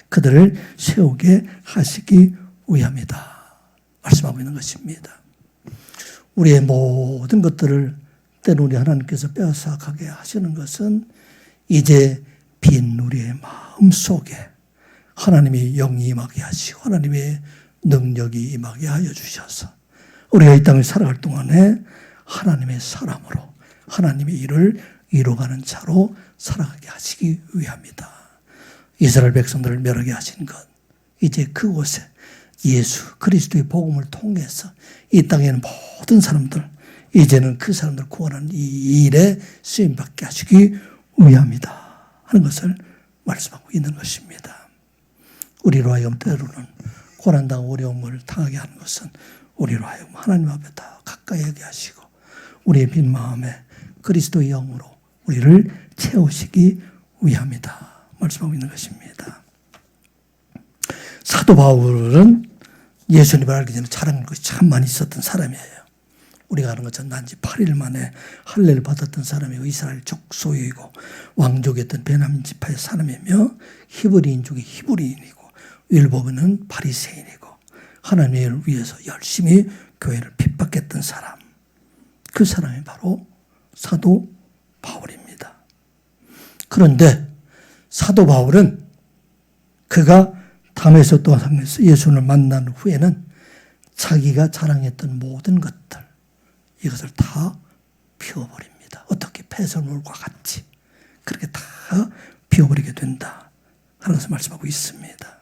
그들을 세우게 하시기 위함이다 말씀하고 있는 것입니다. 우리의 모든 것들을 때는 우리 하나님께서 빼앗아가게 하시는 것은 이제 빈 우리의 마음 속에 하나님의 영이 임하게 하시고 하나님의 능력이 임하게 하여 주셔서 우리가 이 땅을 살아갈 동안에 하나님의 사람으로 하나님의 일을 이루어가는 자로 살아가게 하시기 위함이다. 이스라엘 백성들을 멸하게 하신 것 이제 그곳에 예수 그리스도의 복음을 통해서 이 땅에는 모든 사람들 이제는 그 사람들을 구원하는 이 일에 쓰임받게 하시기 위함이다 하는 것을 말씀하고 있는 것입니다. 우리로 하여금 때로는 고난당하고 어려움을 당하게 하는 것은 우리로 하여금 하나님 앞에 다 가까이 하게 하시고 우리의 빈 마음에 그리스도의 영으로 우리를 채우시기 위함이다 말씀하고 있는 것입니다. 사도 바울은 예수님을 알기 전에 자랑할 것이 참 많이 있었던 사람이에요. 우리가 아는 것처럼 난지 8일 만에 할례를 받았던 사람이고 이스라엘 족속이고 왕족이었던 베냐민 지파의 사람이며 히브리인족의 히브리인이고 율법은 바리새인이고 하나님을 위해서 열심히 교회를 핍박했던 사람 그 사람이 바로 사도 바울입니다. 그런데 사도 바울은 그가 담에서 또 상에서 예수를 만난 후에는 자기가 자랑했던 모든 것들 이것을 다 비워버립니다. 어떻게 폐설물과 같이 그렇게 다 비워버리게 된다 하는 것을 말씀하고 있습니다.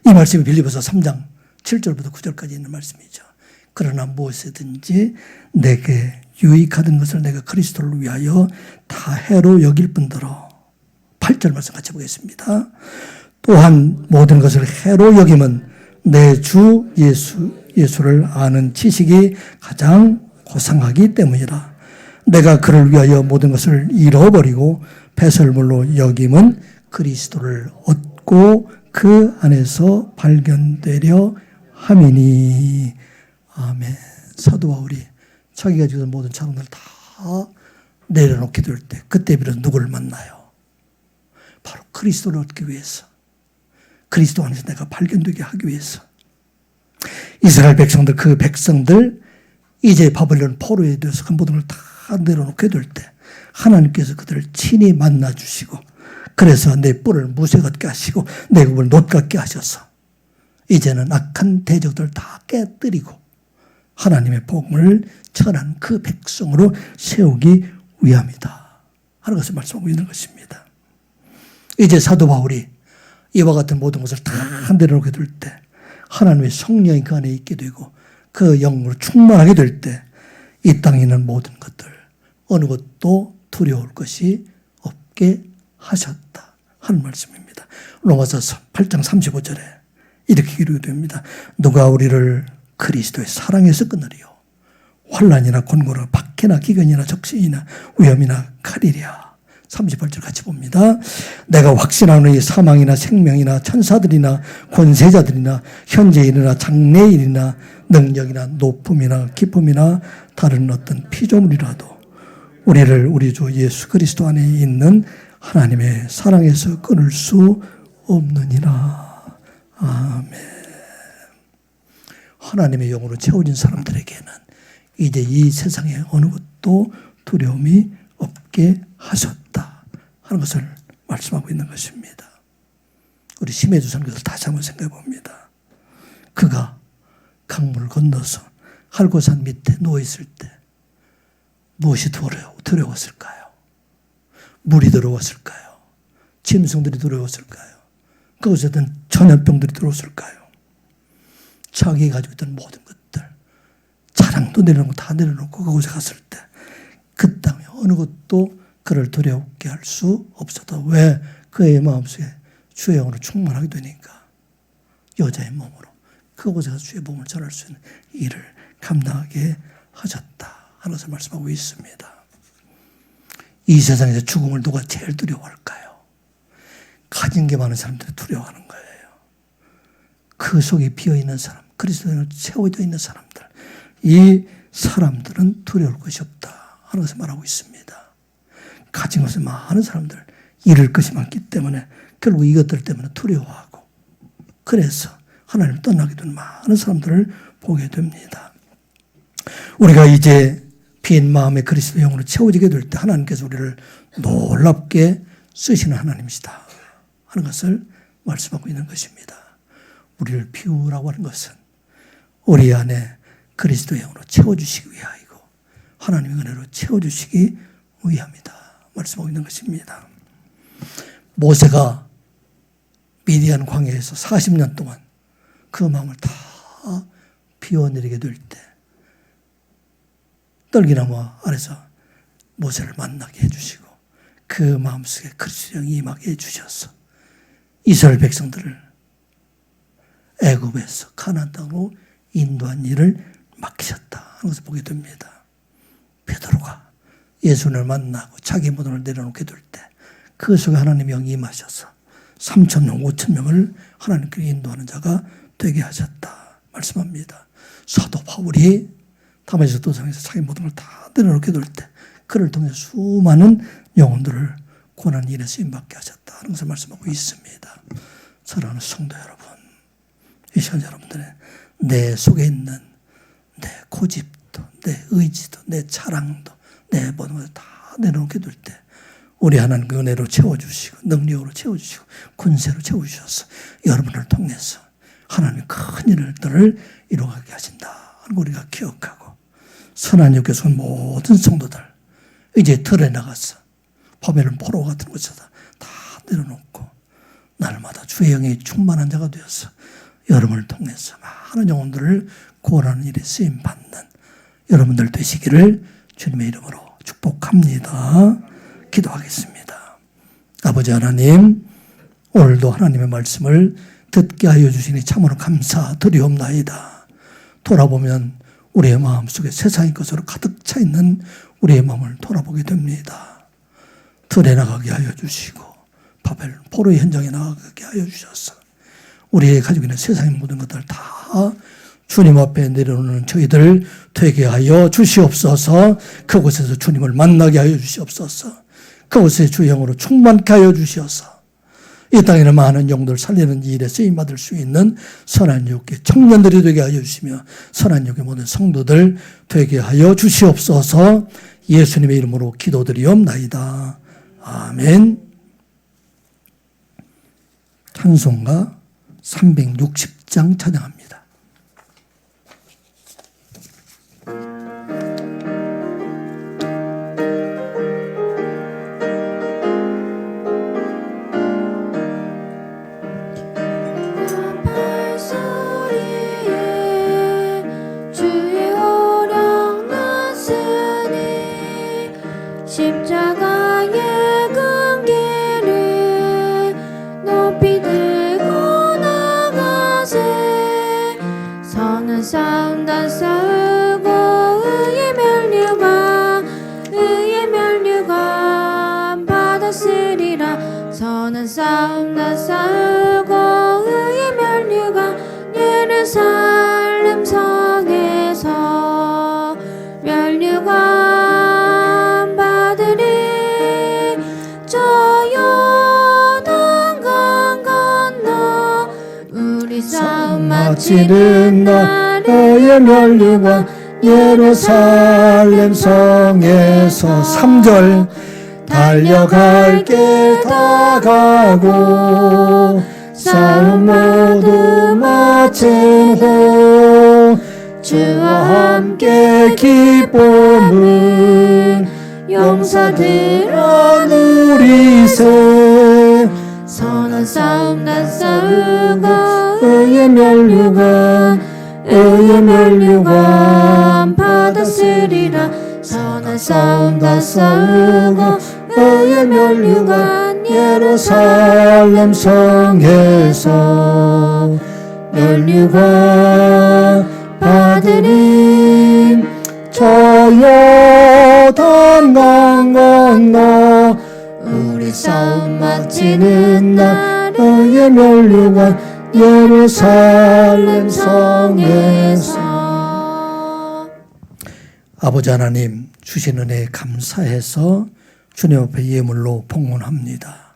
이 말씀이 빌립보서 3장 7절부터 9절까지 있는 말씀이죠. 그러나 무엇이든지 내게 유익하던 것을 내가 그리스도를 위하여 다 해로 여길 뿐더러 8절 말씀 같이 보겠습니다. 또한 모든 것을 해로 여김은 내 주 예수를 아는 지식이 가장 고상하기 때문이라. 내가 그를 위하여 모든 것을 잃어버리고 배설물로 여김은 그리스도를 얻고 그 안에서 발견되려 함이니. 아멘. 사도 바울이 자기가 지은 모든 자랑들을 다 내려놓게 될 때 그때 비로소 누구를 만나요? 바로 그리스도를 얻기 위해서 그리스도 안에서 내가 발견되게 하기 위해서 이스라엘 백성들 그 백성들 이제 바벨론 포로에 대해서 그 모든 걸 다 내려놓게 될 때 하나님께서 그들을 친히 만나주시고 그래서 내 뿔을 무쇠 같게 하시고 내 굽을 놋 같게 하셔서 이제는 악한 대적들을 다 깨뜨리고 하나님의 복음을 전한 그 백성으로 세우기 위함이다 하는 것을 말씀하고 있는 것입니다. 이제 사도 바울이 이와 같은 모든 것을 다 내려놓게 될 때 하나님의 성령이 그 안에 있게 되고 그 영으로 충만하게 될 때 이 땅에 있는 모든 것들 어느 것도 두려울 것이 없게 하셨다 하는 말씀입니다. 로마서 8장 35절에 이렇게 기록됩니다. 누가 우리를 그리스도의 사랑에서 끊으리요 환난이나 곤고나 박해나 기근이나 적신이나 위험이나 칼이랴. 38절 같이 봅니다. 내가 확신하노니 사망이나 생명이나 천사들이나 권세자들이나 현재일이나 장래일이나 능력이나 높음이나 기쁨이나 다른 어떤 피조물이라도 우리를 우리 주 예수 그리스도 안에 있는 하나님의 사랑에서 끊을 수 없느니라. 아멘. 하나님의 영으로 채워진 사람들에게는 이제 이 세상에 어느 것도 두려움이 없게 하셨다 하는 것을 말씀하고 있는 것입니다. 우리 심해주 선교사를 다시 한번 생각해 봅니다. 그가 강물을 건너서 할고산 밑에 누워있을 때 무엇이 두려웠을까요? 물이 두려웠을까요? 짐승들이 두려웠을까요? 그것에 어떤 전염병들이 들어왔을까요? 자기가 가지고 있던 모든 것들, 자랑도 내려놓고 다 내려놓고 그곳에 갔을 때 그 땅에 어느 것도 그를 두려웠게 할 수 없었다. 왜? 그의 마음속에 주의 영으로 충만하게 되니까 여자의 몸으로 그곳에 가서 주의 몸을 전할 수 있는 일을 감당하게 하셨다 하는 것을 말씀하고 있습니다. 이 세상에서 죽음을 누가 제일 두려워할까요? 가진 게 많은 사람들이 두려워하는 거예요. 그 속에 비어있는 사람, 그리스도로 채워져 있는 사람들, 이 사람들은 두려울 것이 없다 하는 것을 말하고 있습니다. 가진 것을 많은 사람들, 잃을 것이 많기 때문에 결국 이것들 때문에 두려워하고 그래서 하나님을 떠나게 되는 많은 사람들을 보게 됩니다. 우리가 이제 빈 마음에 그리스도 영으로 채워지게 될 때 하나님께서 우리를 놀랍게 쓰시는 하나님이시다 하는 것을 말씀하고 있는 것입니다. 우리를 비우라고 하는 것은 우리 안에 그리스도의 영으로 채워주시기 위하이고 하나님의 은혜로 채워주시기 위함이다 말씀하고 있는 것입니다. 모세가 미디안 광야에서 40년 동안 그 마음을 다 비워내리게 될 때 떨기나무 아래서 모세를 만나게 해주시고 그 마음속에 그리스도의 영이 임하게 해주셔서 이스라엘 백성들을 애굽에서 가나안 땅으로 인도한 일을 맡기셨다 하는 것을 보게 됩니다. 베드로가 예수를 만나고 자기 모든을 내려놓게 될 때 그 속에 하나님의 영이 임하셔서 3,000명, 5,000명을 하나님께 인도하는 자가 되게 하셨다 말씀합니다. 사도 바울이 다메섹 도상에서 자기 모든 걸 다 내려놓게 될 때 그를 통해 수많은 영혼들을 고난 일에 쓰임받게 하셨다 하는 것을 말씀하고 있습니다. 사랑하는 성도 여러분, 이 시간 여러분들의 내 속에 있는 내 고집도, 내 의지도, 내 자랑도, 내 모든 것을 다 내려놓게 될 때 우리 하나님 그 은혜로 채워주시고 능력으로 채워주시고 군세로 채워주셔서 여러분을 통해서 하나님의 큰 일들을 이루어가게 하신다 하는 걸 우리가 기억하고 선한 육에서 온 모든 성도들 이제 들에 나가서 바벨론 포로 같은 곳에다 다 내려놓고 날마다 주의 영이 충만한 자가 되어서 여러분을 통해서 많은 영혼들을 구원하는 일에 쓰임받는 여러분들 되시기를 주님의 이름으로 축복합니다. 기도하겠습니다. 아버지 하나님, 오늘도 하나님의 말씀을 듣게 하여 주시니 참으로 감사드리옵나이다. 돌아보면 우리의 마음속에 세상의 것으로 가득 차 있는 우리의 마음을 돌아보게 됩니다. 들에 나가게 하여 주시고 바벨 포로의 현장에 나가게 하여 주셔서 우리의 가지고 있는 세상의 모든 것들 다 주님 앞에 내려오는 저희들 되게 하여 주시옵소서. 그곳에서 주님을 만나게 하여 주시옵소서. 그곳에 주의 영으로 충만케 하여 주시옵소서. 이 땅에는 많은 영들 살리는 일에 쓰임받을 수 있는 선한 육의 청년들이 되게 하여 주시며 선한 육의 모든 성도들 되게 하여 주시옵소서. 예수님의 이름으로 기도드리옵나이다. 아멘. 찬송가 360장 찬양합니다. 십자가의 큰 길을 높이 들고 나가세 싸움 마치는 날의 면류관 예루살렘 성에서 3절 달려갈 길 다 가고 싸움 모두 마친 후 주와 함께 기쁨을 용사들아 누리세 선한 싸움 다 싸우고 의의 면류관 받았으리라 선한 싸움 다 싸우고 의의 면류관 예루살렘 성에서 면류관 받으리 저 요단강 건너 우리 싸움 마치는 날 의의 면류관 예루살렘 성에서 아버지 하나님 주신 은혜에 감사해서 주님 앞에 예물로 봉헌합니다.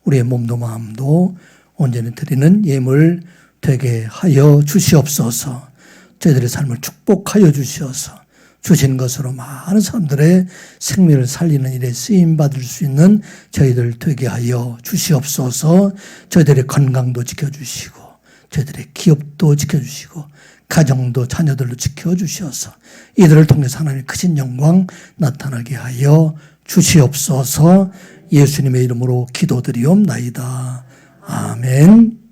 우리의 몸도 마음도 온전히 드리는 예물 되게 하여 주시옵소서. 저희들의 삶을 축복하여 주시어서 주신 것으로 많은 사람들의 생명을 살리는 일에 쓰임받을 수 있는 저희들 되게 하여 주시옵소서. 저희들의 건강도 지켜주시고 저희들의 기업도 지켜주시고 가정도 자녀들도 지켜주셔서 이들을 통해서 하나님의 크신 영광 나타나게 하여 주시옵소서. 예수님의 이름으로 기도드리옵나이다. 아멘.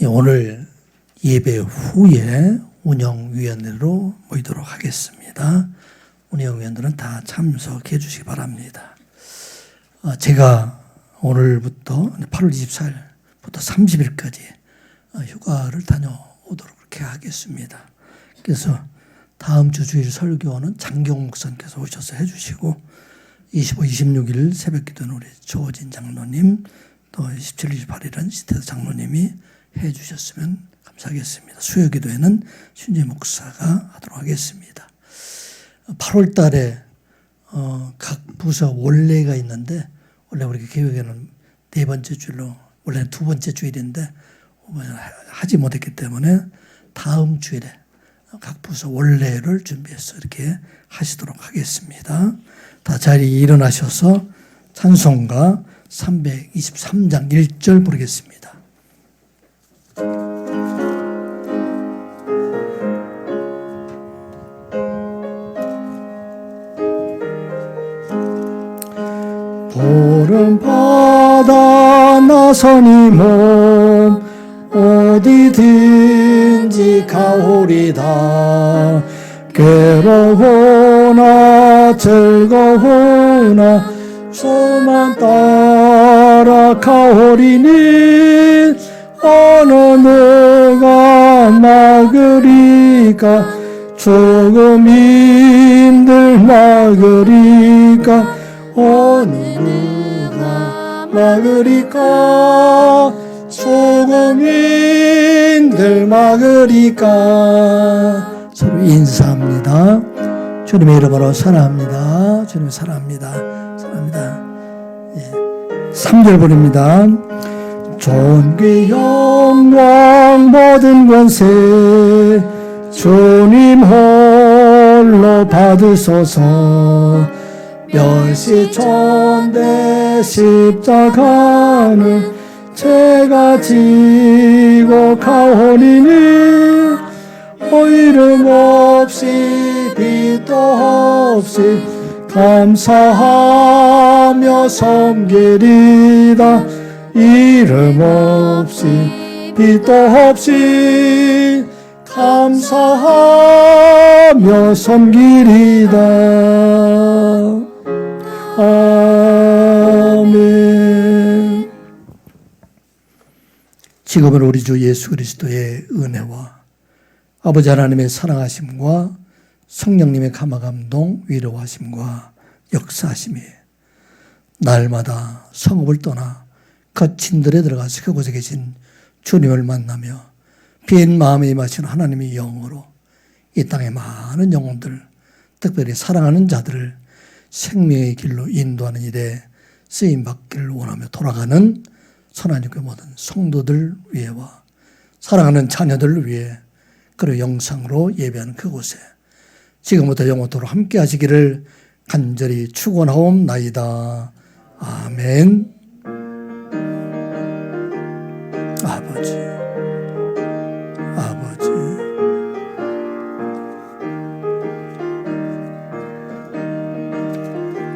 오늘 예배 후에 운영위원회로 모이도록 하겠습니다. 운영위원들은 다 참석해 주시기 바랍니다. 제가 오늘부터 8월 24일부터 30일까지 휴가를 다녀오도록 그렇게 하겠습니다. 그래서 다음 주 주일 설교는 장경 목사님께서 오셔서 해주시고 25, 26일 새벽 기도는 우리 조진 장로님 또 27, 28일은 시태드 장로님이 해주셨으면 감사하겠습니다. 수요 기도회는 신재 목사가 하도록 하겠습니다. 8월 달에 각 부서 원래가 있는데 원래 우리 교회에는 네 번째 주일로 원래는 두 번째 주일인데 하지 못했기 때문에 다음 주일에 각 부서 원래를 준비해서 이렇게 하시도록 하겠습니다. 다 자리에 일어나셔서 찬송가 323장 1절 부르겠습니다. 푸른 바다 나서니 몸 어디든지 가오리다. 괴로우나 즐거우나 주만 따라 가오리니 어느 누가 막으리까 조금 힘들 막으리까 어느 누가 막으리까 조금 힘들 막으리까. 서로 인사합니다. 주님의 이름으로 사랑합니다. 주님 사랑합니다. 사랑합니다. 3절 부릅니다. 존귀 영광 모든 권세 주님 홀로 받으소서. 멸시천대 십자가는 제가 지고 가오리니 이름 없이 빛도 없이 감사하며 섬기리다. 이름 없이 빛도 없이 감사하며 섬기리다. 아멘. 지금은 우리 주 예수 그리스도의 은혜와 아버지 하나님의 사랑하심과 성령님의 감화감동 위로하심과 역사하심이 날마다 성읍을 떠나 거친들에 들어가서 그곳에 계신 주님을 만나며 빈 마음에 임하시는 하나님의 영으로 이 땅의 많은 영혼들, 특별히 사랑하는 자들을 생명의 길로 인도하는 일에 쓰임받기를 원하며 돌아가는 선한교회 모든 성도들 위해와 사랑하는 자녀들을 위해 그리고 영상으로 예배하는 그곳에 지금부터 영원토록 함께 하시기를 간절히 축원하옵나이다. 아멘. 아버지